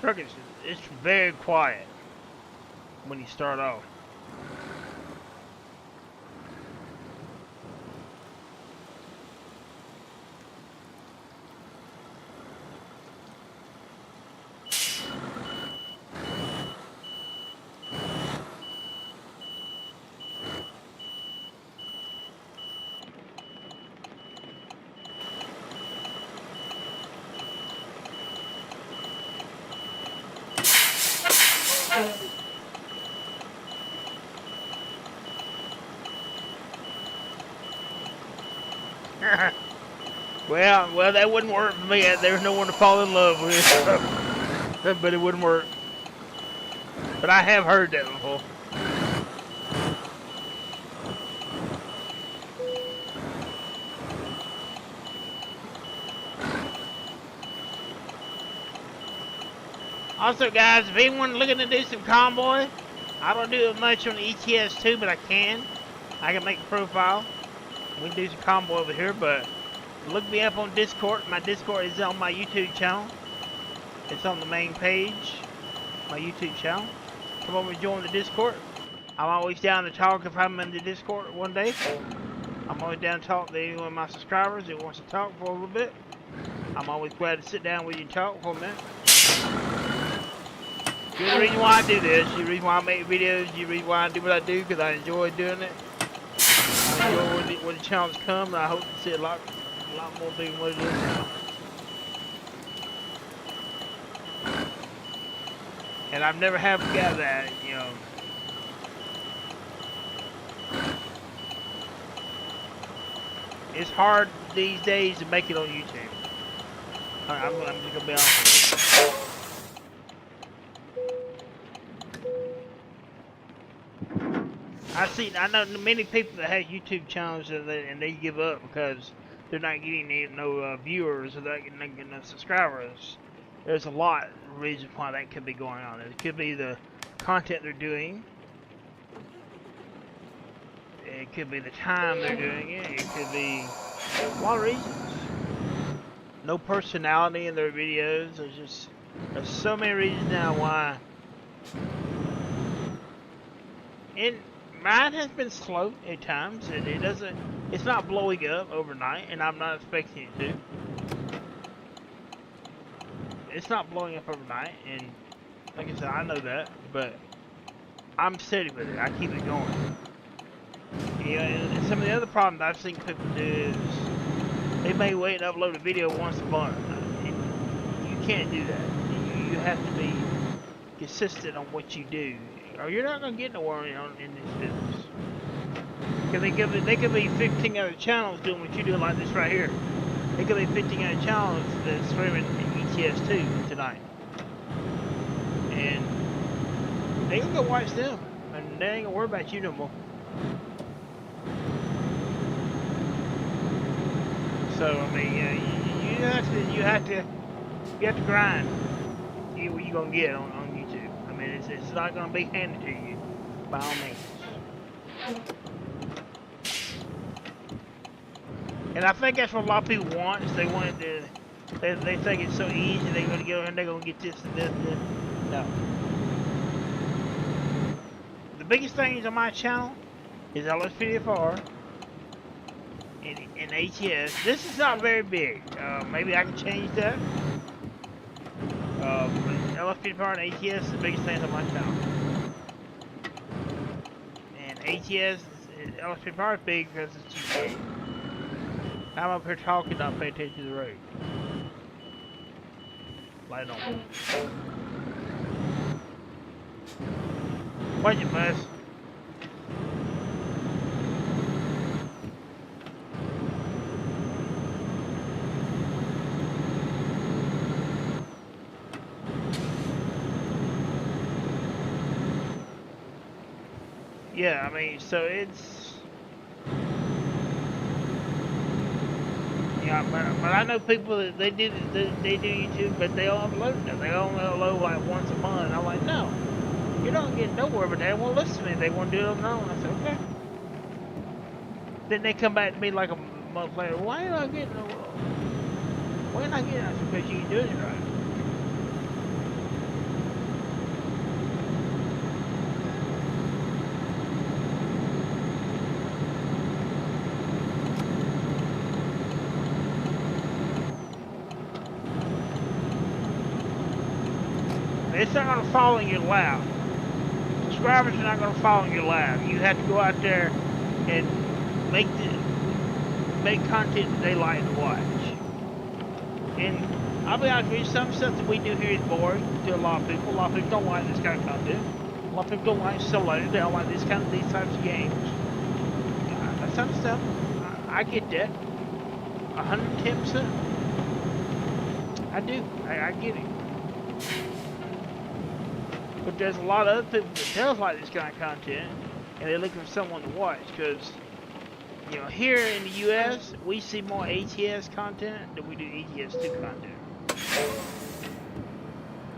Truck is it's very quiet when you start off. Well, that wouldn't work for me. There's no one to fall in love with. But it wouldn't work. But I have heard that before. Also, guys, if anyone looking to do some convoy, I don't do it much on the ETS2, but I can. I can make a profile. We can do some convoy over here, but look me up on Discord. My Discord is on my YouTube channel. It's on the main page, my YouTube channel. Come over and join the Discord. I'm always down to talk if I'm in the Discord one day. I'm always down to talk to any one of my subscribers that wants to talk for a little bit. I'm always glad to sit down with you and talk for a minute. You're the reason why I do this. You're the reason why I make videos. You're the reason why I do what I do, because I enjoy doing it. I enjoy when the challenge comes, and I hope to see a lot more than what it is now. And I've never have got that, you know. It's hard these days to make it on YouTube. I'm just gonna be honest with you. I know many people that have YouTube channels and they give up because they're not getting no viewers or they're not getting no subscribers. There's a lot of reasons why that could be going on. It could be the content they're doing. It could be the time they're doing it. It could be a lot of reasons. No personality in their videos. There's so many reasons now why. And mine has been slow at times. It's not blowing up overnight, and I'm not expecting it to. It's not blowing up overnight, and like I said, I know that, but I'm steady with it. I keep it going. Yeah, and some of the other problems I've seen people do is they may wait and upload a video once a month. You can't do that. You have to be consistent on what you do, or you're not gonna get nowhere in this business. Cause they could be 15 other channels doing what you do, like this right here. They could be 15 other channels that's streaming ETS2 tonight, and they gonna go watch them, and they ain't gonna worry about you no more. So I mean, you have to grind. What you gonna get on YouTube? I mean, it's not gonna be handed to you by all means. And I think that's what a lot of people want. Is they wanted to. They think it's so easy. They're gonna go and they're gonna get this and this and this. No. The biggest things on my channel is LSPDFR and ATS. This is not very big. Maybe I can change that. LSPDFR and ATS is the biggest things on my channel. And ATS, LSPDFR is big because it's cheap. I'm up here talking, not paying attention to the road. Light on. Watch it, bus. Yeah, I mean, so it's... Yeah, but I know people that they do YouTube, but they don't upload it. They only upload like once a month. And I'm like, no, you're not getting nowhere, but they won't listen to me. They want to do it on their own. I said, okay. Then they come back to me like a month later. Why ain't I getting nowhere? Why ain't I getting it? I said, because you ain't doing it right. It's not going to fall in your lap. Subscribers are not going to fall in your lap. You have to go out there and make content that they like to watch. And I'll be honest with you, some stuff that we do here is boring to a lot of people. A lot of people don't like this kind of content. A lot of people don't like simulator. They don't like these types of games. Some stuff, I get that. 110%. I do. I get it. But there's a lot of other people that does like this kind of content, and they're looking for someone to watch, because, you know, here in the U.S., we see more ATS content than we do ETS2 content.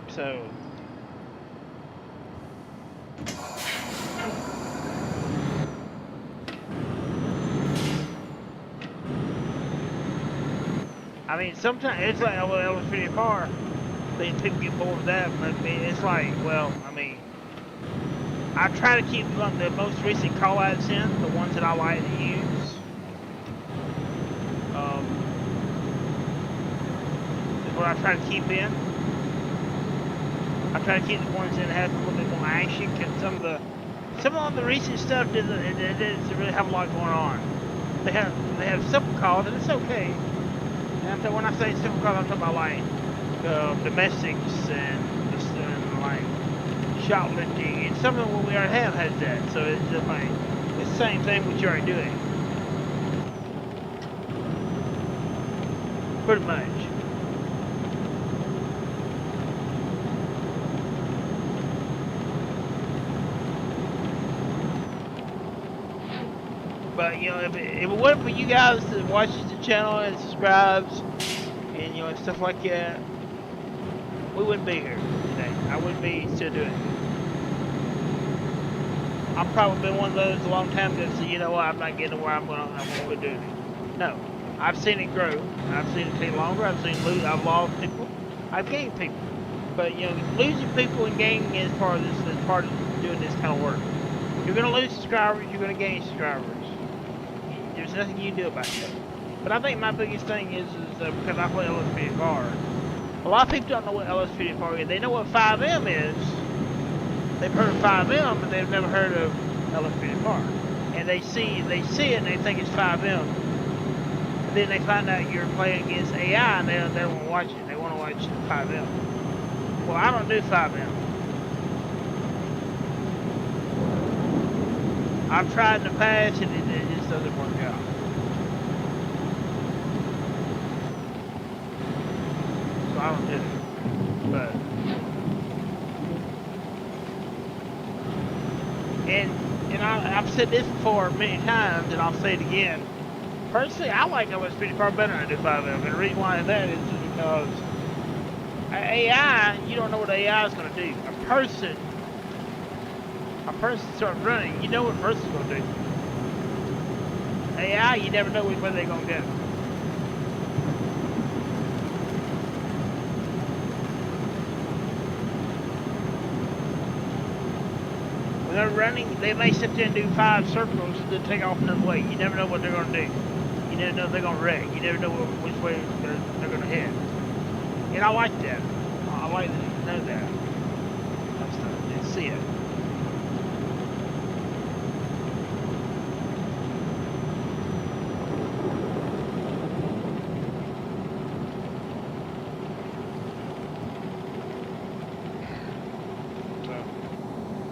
So, I mean, sometimes it's like LSPDFR. People get bored of that, but I mean, it's like, well, I mean, I try to keep the most recent call-outs in, the ones that I like to use. Is what I try to keep in. I try to keep the ones that have a little bit more action, because some of the recent stuff doesn't really have a lot going on. They have simple calls, and it's okay. And when I say simple calls, I'm talking about like domestics and just like shoplifting, and some of what we already have has that. So it's just like it's the same thing what you're already doing, pretty much. But you know, if it wasn't for you guys that watches the channel and subscribes and you know and stuff like that, we wouldn't be here today. I wouldn't be still doing it. I've probably been one of those a long time ago that said, you know what, I'm not getting to where I'm gonna quit doing it. No, I've seen it grow. I've seen it take longer. I've lost people. I've gained people. But you know, losing people and gaining is part of this. Is part of doing this kind of work. You're gonna lose subscribers. You're gonna gain subscribers. There's nothing you can do about that. But I think my biggest thing is because I play LS54. A lot of people don't know what LS54 is. They know what FiveM is. They've heard of FiveM, but they've never heard of LS54. And they see it and they think it's FiveM. And then they find out you're playing against AI and they don't want to watch it. They want to watch FiveM. Well, I don't do FiveM. I've tried in the past and it just doesn't work out. So I don't do it. But and I've said this before many times and I'll say it again. Personally, I like LS54 better than I do FiveM. And the reason why that is because AI, you don't know what AI is going to do. A person starts running, you know what a person's going to do. AI, you never know which way they're going to go. When they're running, they may sit there and do 5 circles and then take off another way. You never know what they're going to do. You never know if they're going to wreck. You never know which way they're going to head. And I like that. I like to know that. And see it.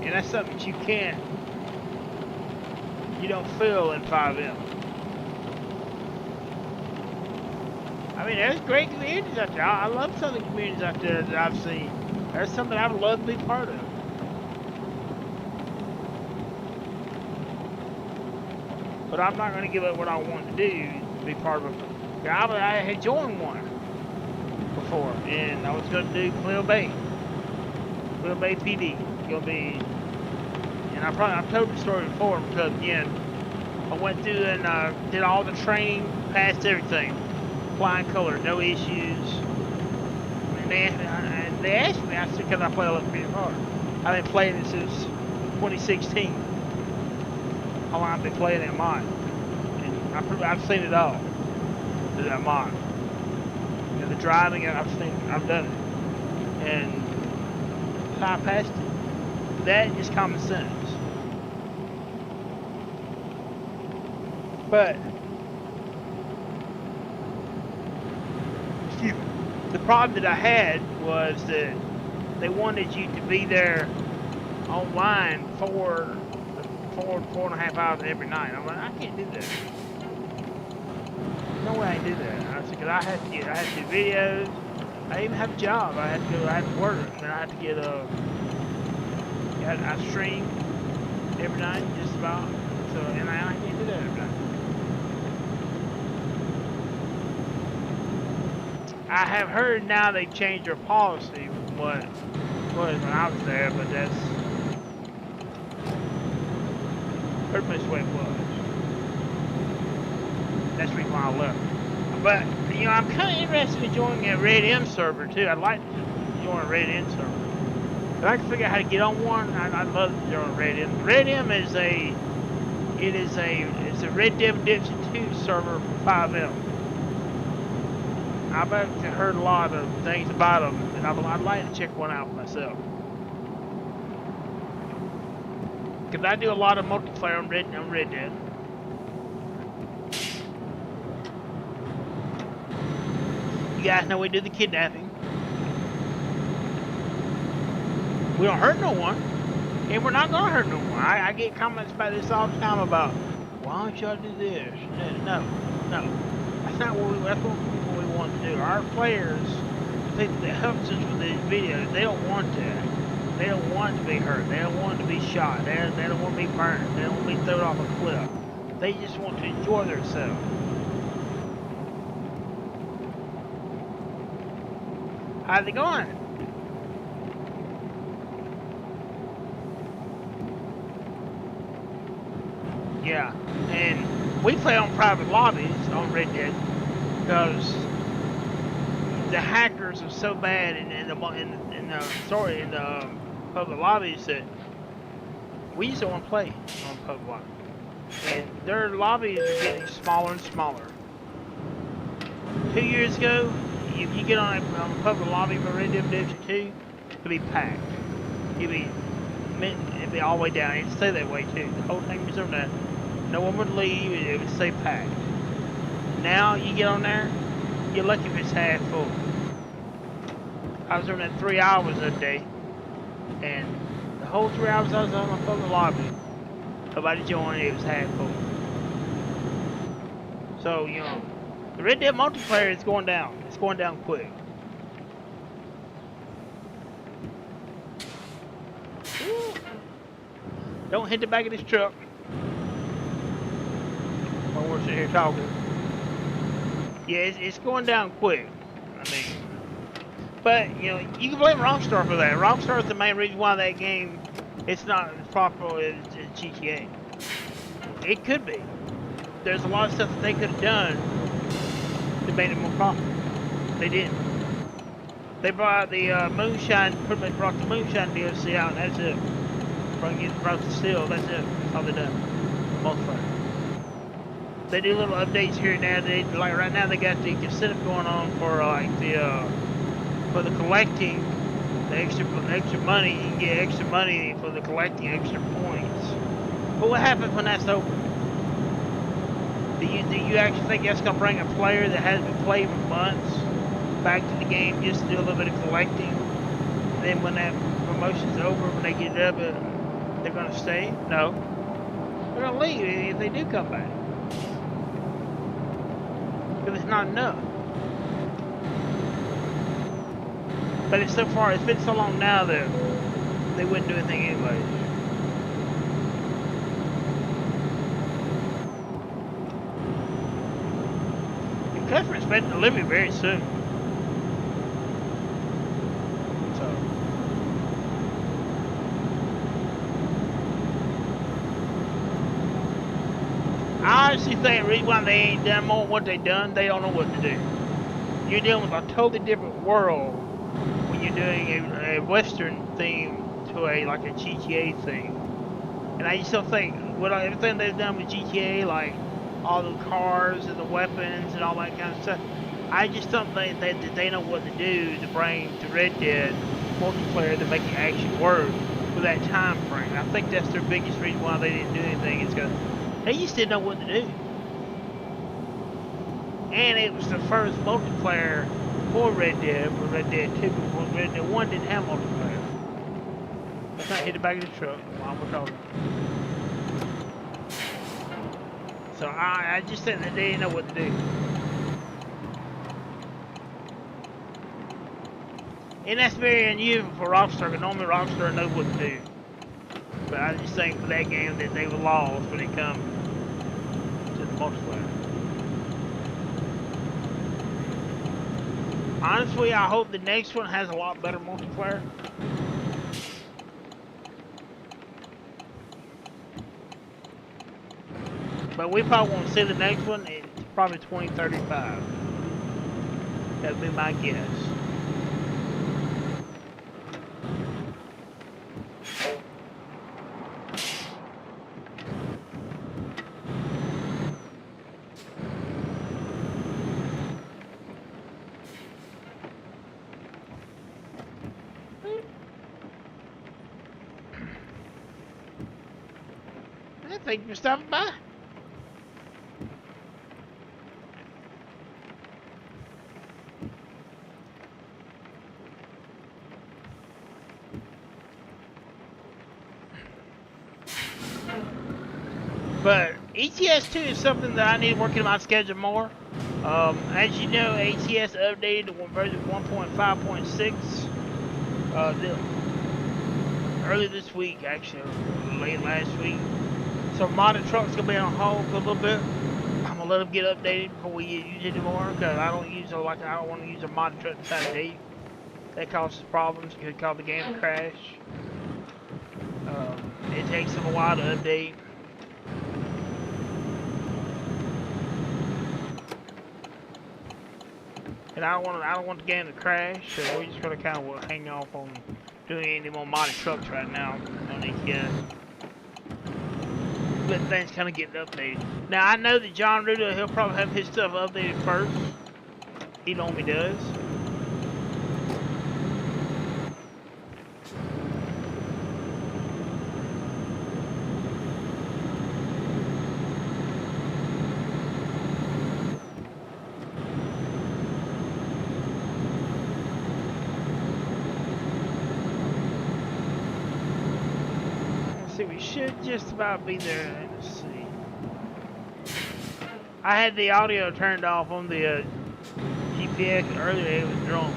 And that's something that you don't feel in FiveM. I mean, there's great communities out there. I love some of the communities out there that I've seen. There's something I would love to be part of. But I'm not going to give up what I want to do to be part of it. I had joined one before, and I was going to do Cleo Bay PD. Gonna be, and I've told the story before because again, I went through and did all the training, passed everything. Flying color, no issues. And they asked me, I said, because I play LS54. I've been playing it since 2016. How long I've been playing that mod. And I've seen it all through that mod. You know, the driving, I've done it. And so I passed it. That is common sense. But the problem that I had was that they wanted you to be there online four and a half hours every night. I'm like, I can't do that. No way I can do that. I said, because I had to do videos. I even have a job. I had to work, and I had to get I stream every night, just about. So, and I can't do that every night. I have heard now they changed their policy from what it was when I was there, but that's pretty much the way it was. That's the reason why I left. But, you know, I'm kind of interested in joining a Red M server too. I'd like to join a Red M server. If I can figure out how to get on one, I'd love to join Red M. Red M is a Red Dead Redemption 2 server for FiveM. I've heard a lot of things about them, and I'd like to check one out for myself. Because I do a lot of multiplayer on Red Dead. You guys know we do the kidnapping. We don't hurt no one, and we're not going to hurt no one. I get comments about this all the time about, why don't y'all do this? No. That's not what we want to do. Our players, the people that helps us with these videos, they don't want that. They don't want to be hurt. They don't want to be shot. They don't want to be burned. They don't want to be thrown off a cliff. They just want to enjoy themselves. How's it going? Yeah, and we play on private lobbies on Red Dead because the hackers are so bad in the public lobbies that we just don't want to play on public lobby. And their lobbies are getting smaller and smaller. 2 years ago, if you get on a public lobby for Red Dead Redemption 2, it'd be packed. It'd be all the way down. It'd stay that way too. The whole thing was on that. No one would leave. It would stay packed. Now you get on there, you're lucky if it's half full. I was on that 3 hours a day, and the whole 3 hours I was on my public lobby, nobody joined. It was half full. So the Red Dead multiplayer is going down. It's going down quick. Don't hit the back of this truck while we're sitting here talking. Yeah, it's going down quick. I mean, but you can blame Rockstar for that. Rockstar is the main reason why that game it's not as popular as GTA. It could be. There's a lot of stuff that they could have done that made it more popular. They didn't. They brought the Moonshine, pretty much brought the Moonshine DLC out, and that's it. Brought the Steel, that's it. That's all they done. Multiplayer. They do little updates here and there. Like right now, they got the incentive going on for for the collecting, the extra money. You can get extra money for the collecting extra points. But what happens when that's over? Do you actually think that's gonna bring a player that hasn't been played for months back to the game just to do a little bit of collecting? And then when that promotion's over, when they get it up, they're gonna stay? No, they're gonna leave if they do come back. Because it's not enough. But it's been so long now that they wouldn't do anything anyways. The customer expecting delivery very soon. So I honestly think the reason why they ain't done more what they done, they don't know what to do. You're dealing with a totally different world when you're doing a Western theme to like a GTA thing. And I just don't think, with everything they've done with GTA, like all the cars and the weapons and all that kind of stuff, I just don't think that they know what to do to bring to Red Dead multiplayer to make it actually work with that time frame. I think that's their biggest reason why they didn't do anything. Is because they just didn't know what to do. And it was the first multiplayer for Red Dead 2, because Red Dead 1 didn't have multiplayer. Let's not hit the back of the truck while we're talking. So I just think that they didn't know what to do. And that's very unusual for Rockstar, because normally Rockstar knows what to do. But I just think for that game that they were lost when it comes to the multiplayer. Honestly, I hope the next one has a lot better multiplayer. But we probably won't see the next one. It's probably 2035. That'd be my guess. Thank you for stopping by. But ETS 2 is something that I need to work in my schedule more. As you know, ATS updated to version 1.5.6 early this week, actually, late last week. So modded trucks gonna be on hold for a little bit. I'm gonna let them get updated before we use it anymore, because I don't want to use a modded truck inside of date. That causes problems. Could cause the game to crash. It takes them a while to update. And I don't want the game to crash, so we're just gonna kind of hang off on doing any more modded trucks right now on ATS. But things kind of getting updated. Now I know that John Ruda, he'll probably have his stuff updated first. He normally does. See, we should just about be there. Let's see. I had the audio turned off on the GPS earlier. It was drunk.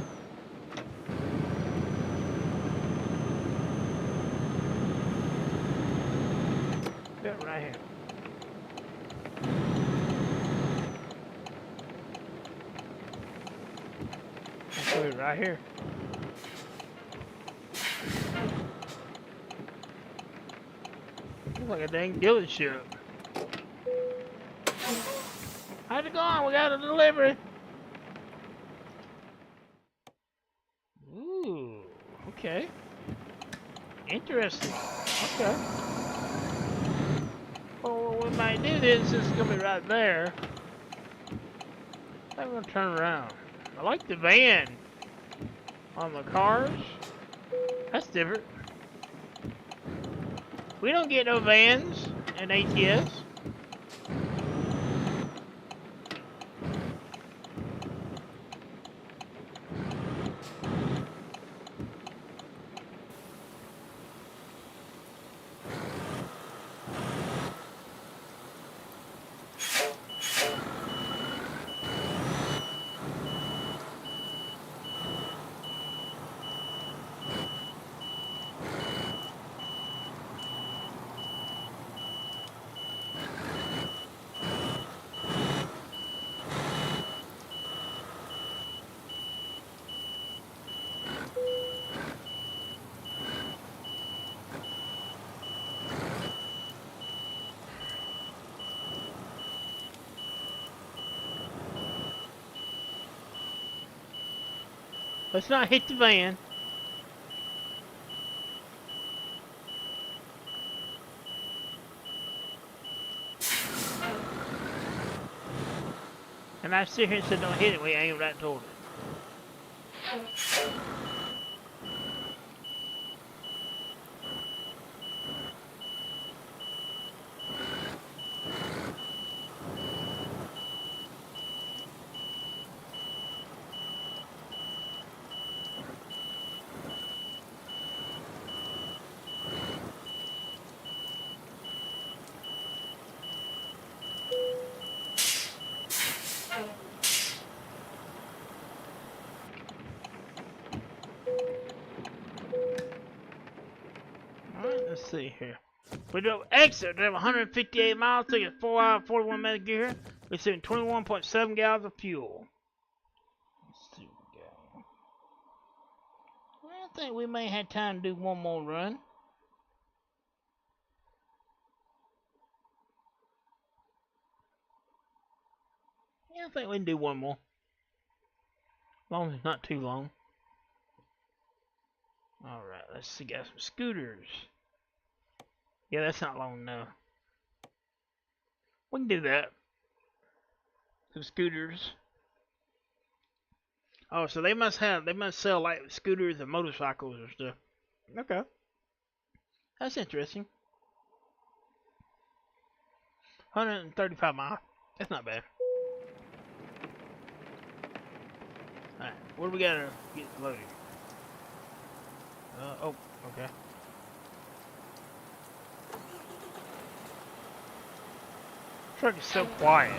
Yep, right here. I'll put it right here. Looks like a dang dealership. How's it going? We got a delivery. Ooh, okay. Interesting. Okay. Well, what we might do this is gonna be right there. I'm gonna turn around. I like the van on the cars. That's different. We don't get no vans in ATS. Let's not hit the van. And I sit here and said, don't hit it. We ain't right toward it. Alright, let's see here. We drove exit, drove 158 miles, took it 4 hours, 41 minutes to get here. We saved 21.7 gallons of fuel. Let's see what we got. I think we may have time to do one more run. Yeah, I think we can do one more. As long as it's not too long. Alright, let's see, got some scooters. Yeah, that's not long enough. We can do that. Some scooters. Oh, so they must sell like scooters and motorcycles or stuff. Okay. That's interesting. 135 miles. That's not bad. Alright, what do we gotta get loaded? Oh, okay. Truck is so quiet.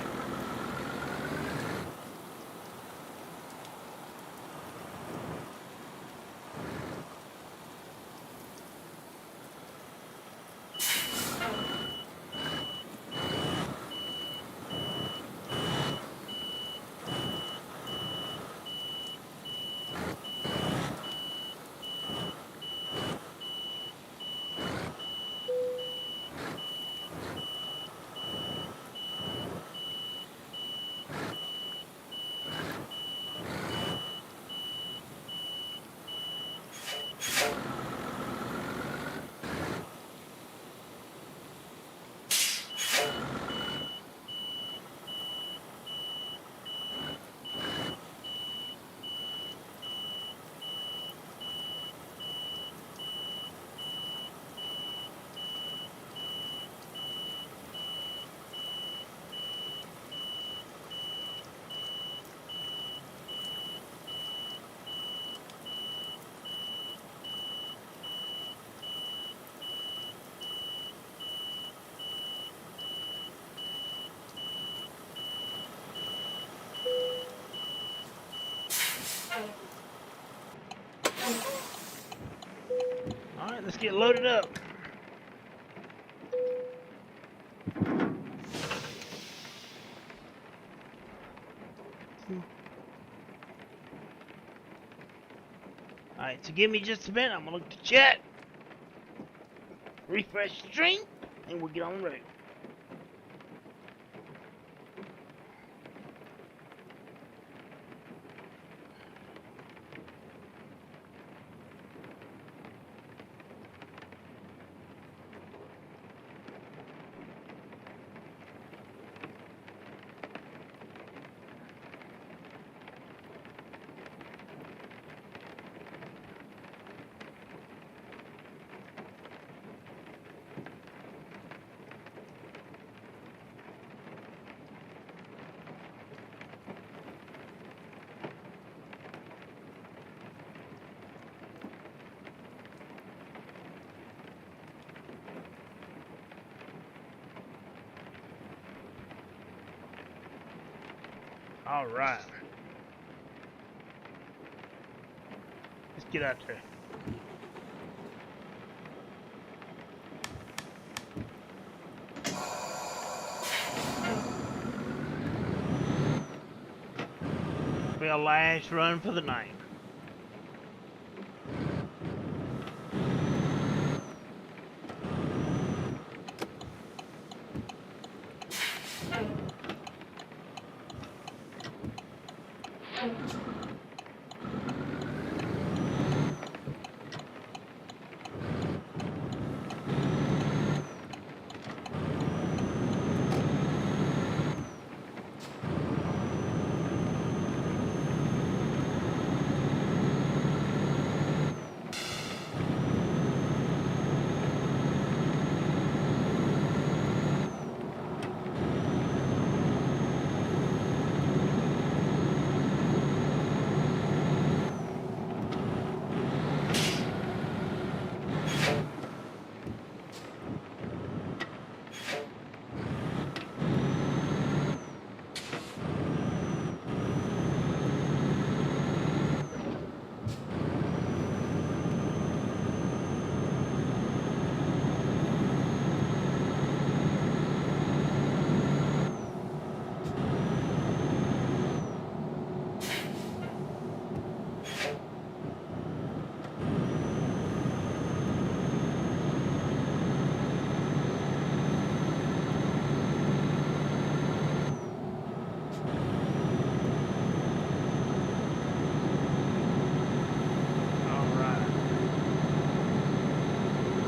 Alright, let's get loaded up. Alright, so give me just a minute. I'm gonna look at the chat, refresh the stream, and we'll get on the road. Alright. Let's get out there. Be our last run for the night.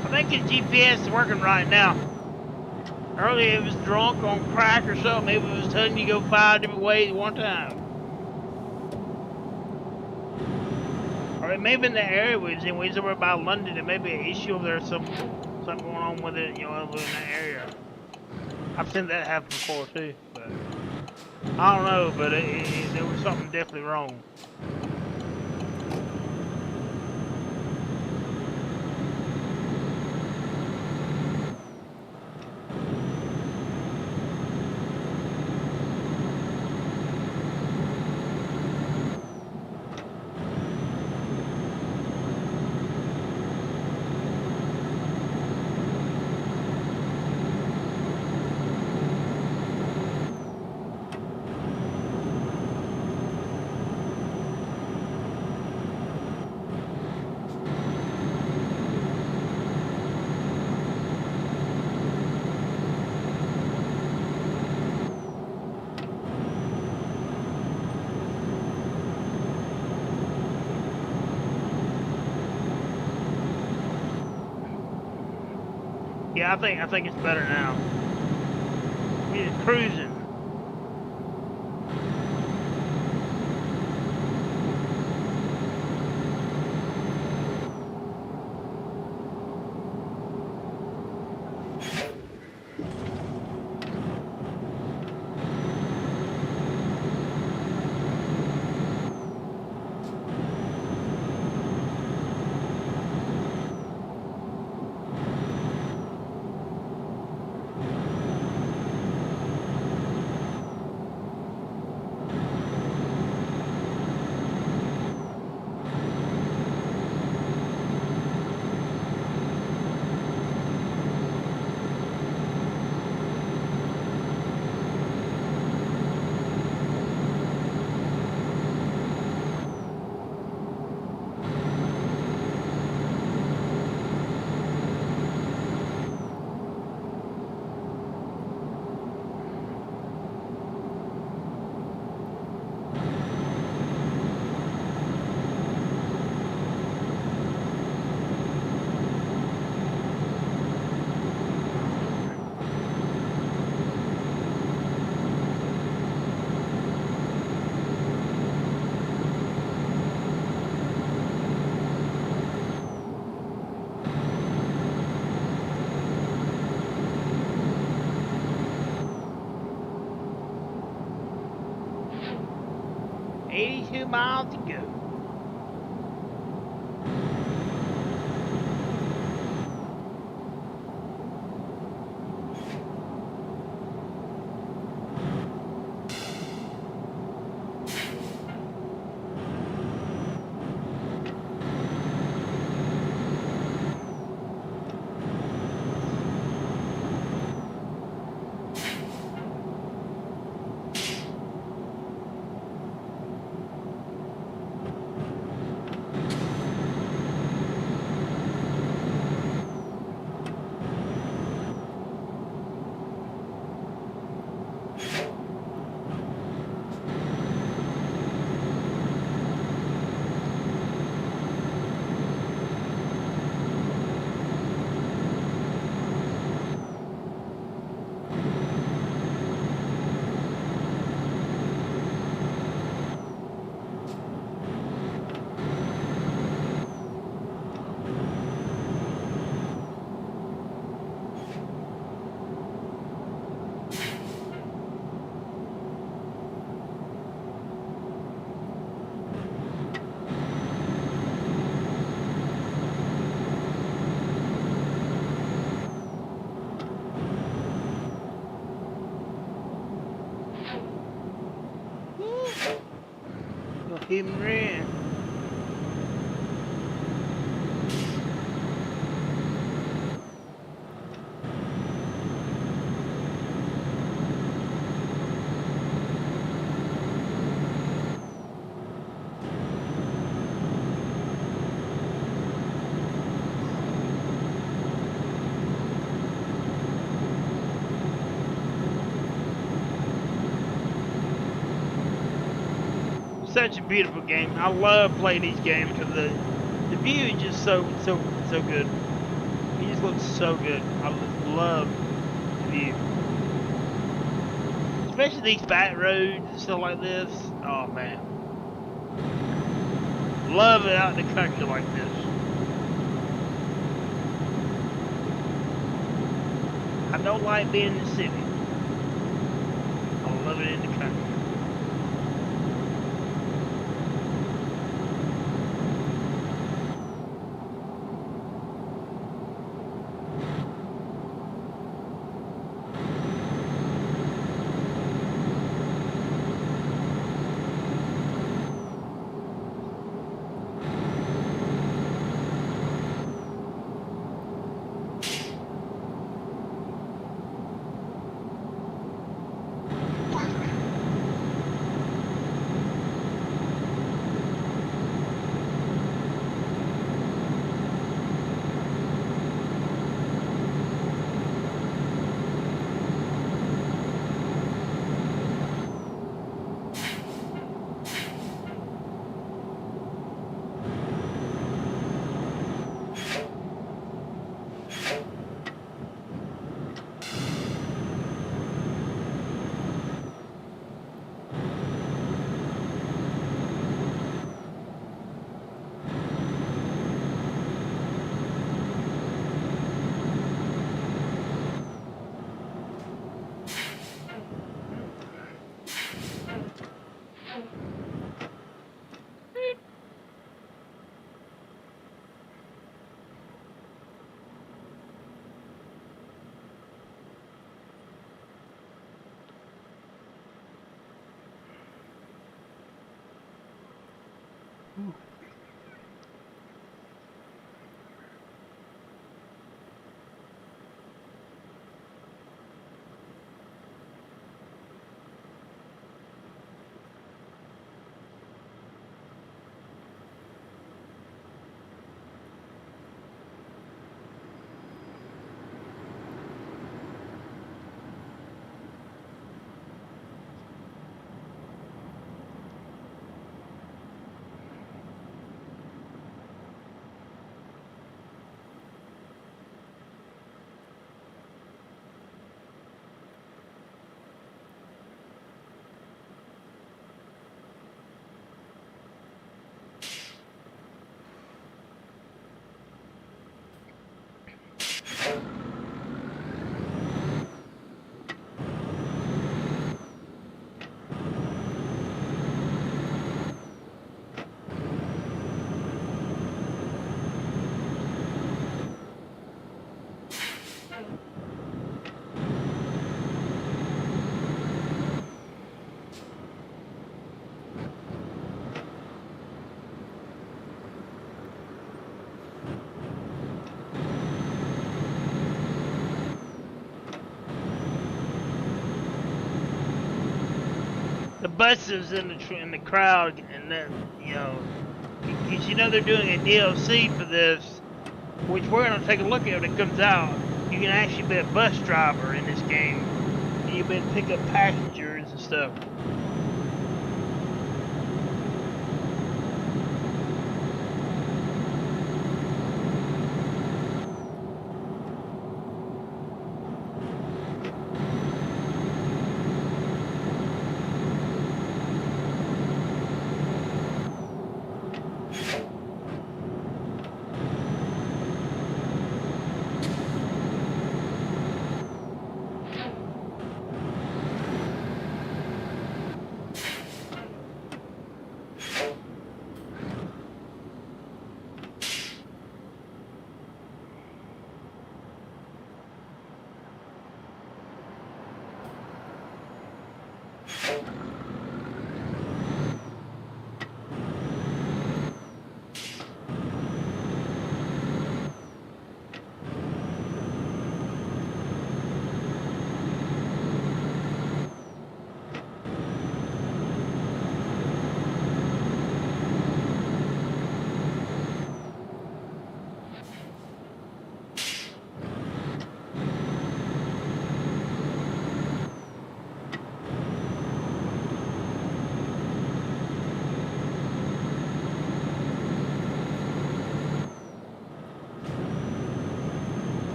I think the GPS is working right now. Earlier it was drunk on crack or something. Maybe it was telling you to go 5 different ways at one time. Or it may have been the area we was in. We was over by London. There may be an issue over there, something going on with it, you know, over in that area. I've seen that happen before too, but I don't know, but there was something definitely wrong. Yeah, I think it's better now. We're cruising. miles to go. Go him ran. Such a beautiful game. I love playing these games because the view is just so good. It just looks so good. I just love the view, especially these back roads and stuff like this. Oh man, love it out in the country like this. I don't like being in the city. I love it in the country. buses in the crowd, and then because they're doing a DLC for this, which we're gonna take a look at when it comes out. You can actually be a bus driver in this game. And you can pick up passengers and stuff.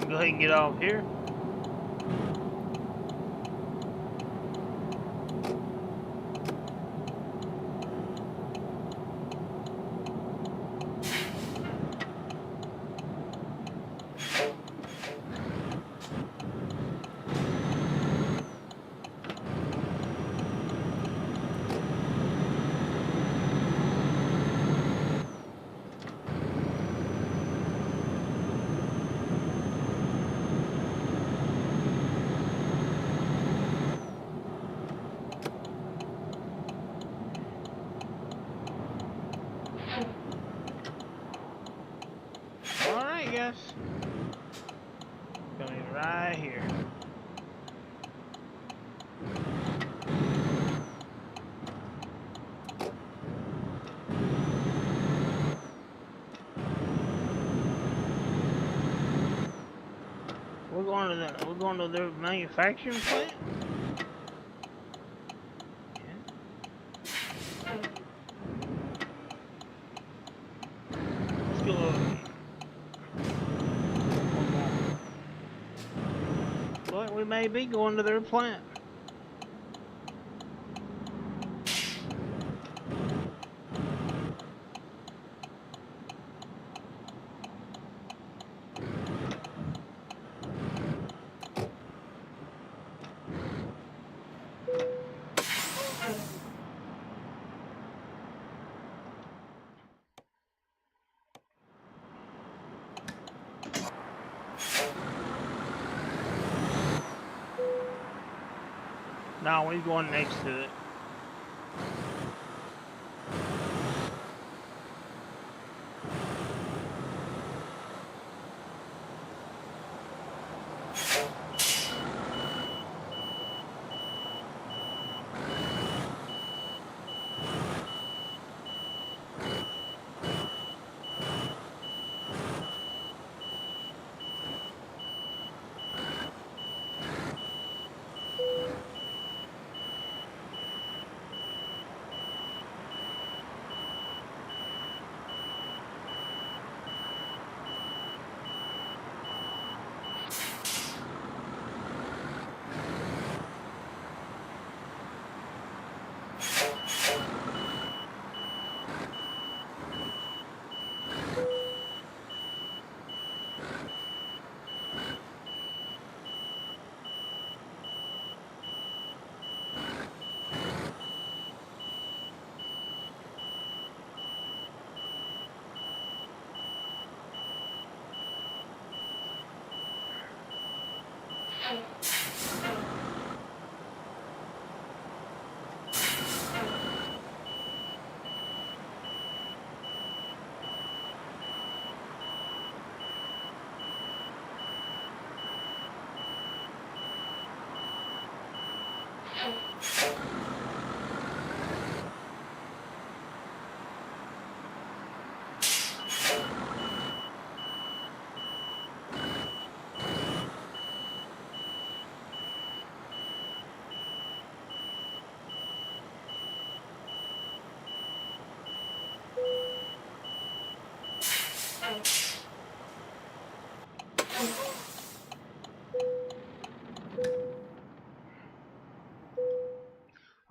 Go ahead and get off here. Alright, guys. Coming right here. We're going to their manufacturing plant? Let's go over here. Well, we may be going to their plant. No, we're going next to it.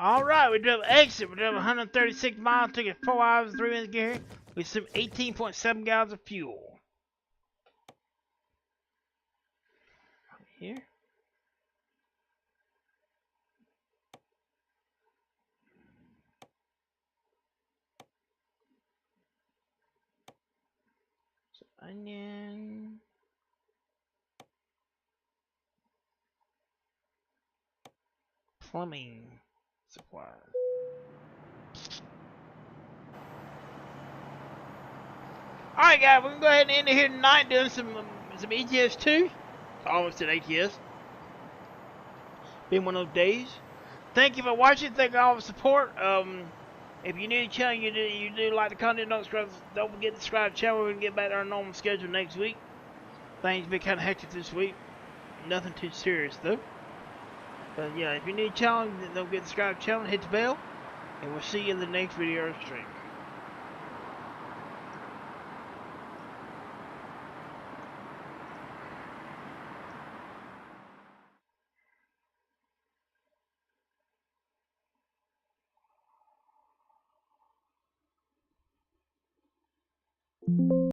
All right, we drove exit. We drove 136 miles. Took it 4 hours and 3 minutes to get here. We consumed 18.7 gallons of fuel. Here. Onion. Plumbing supplies. Alright guys, we're gonna go ahead and end it here tonight doing some ETS 2. Almost at ATS. Been one of those days. Thank you for watching. Thank you all for support. If you're new to the channel, you do like the content, don't forget to subscribe to the channel. We're gonna get back to our normal schedule next week. Things been kind of hectic this week. Nothing too serious though. But yeah, if you're new to the channel, don't forget to subscribe to the channel, hit the bell, and we'll see you in the next video or stream.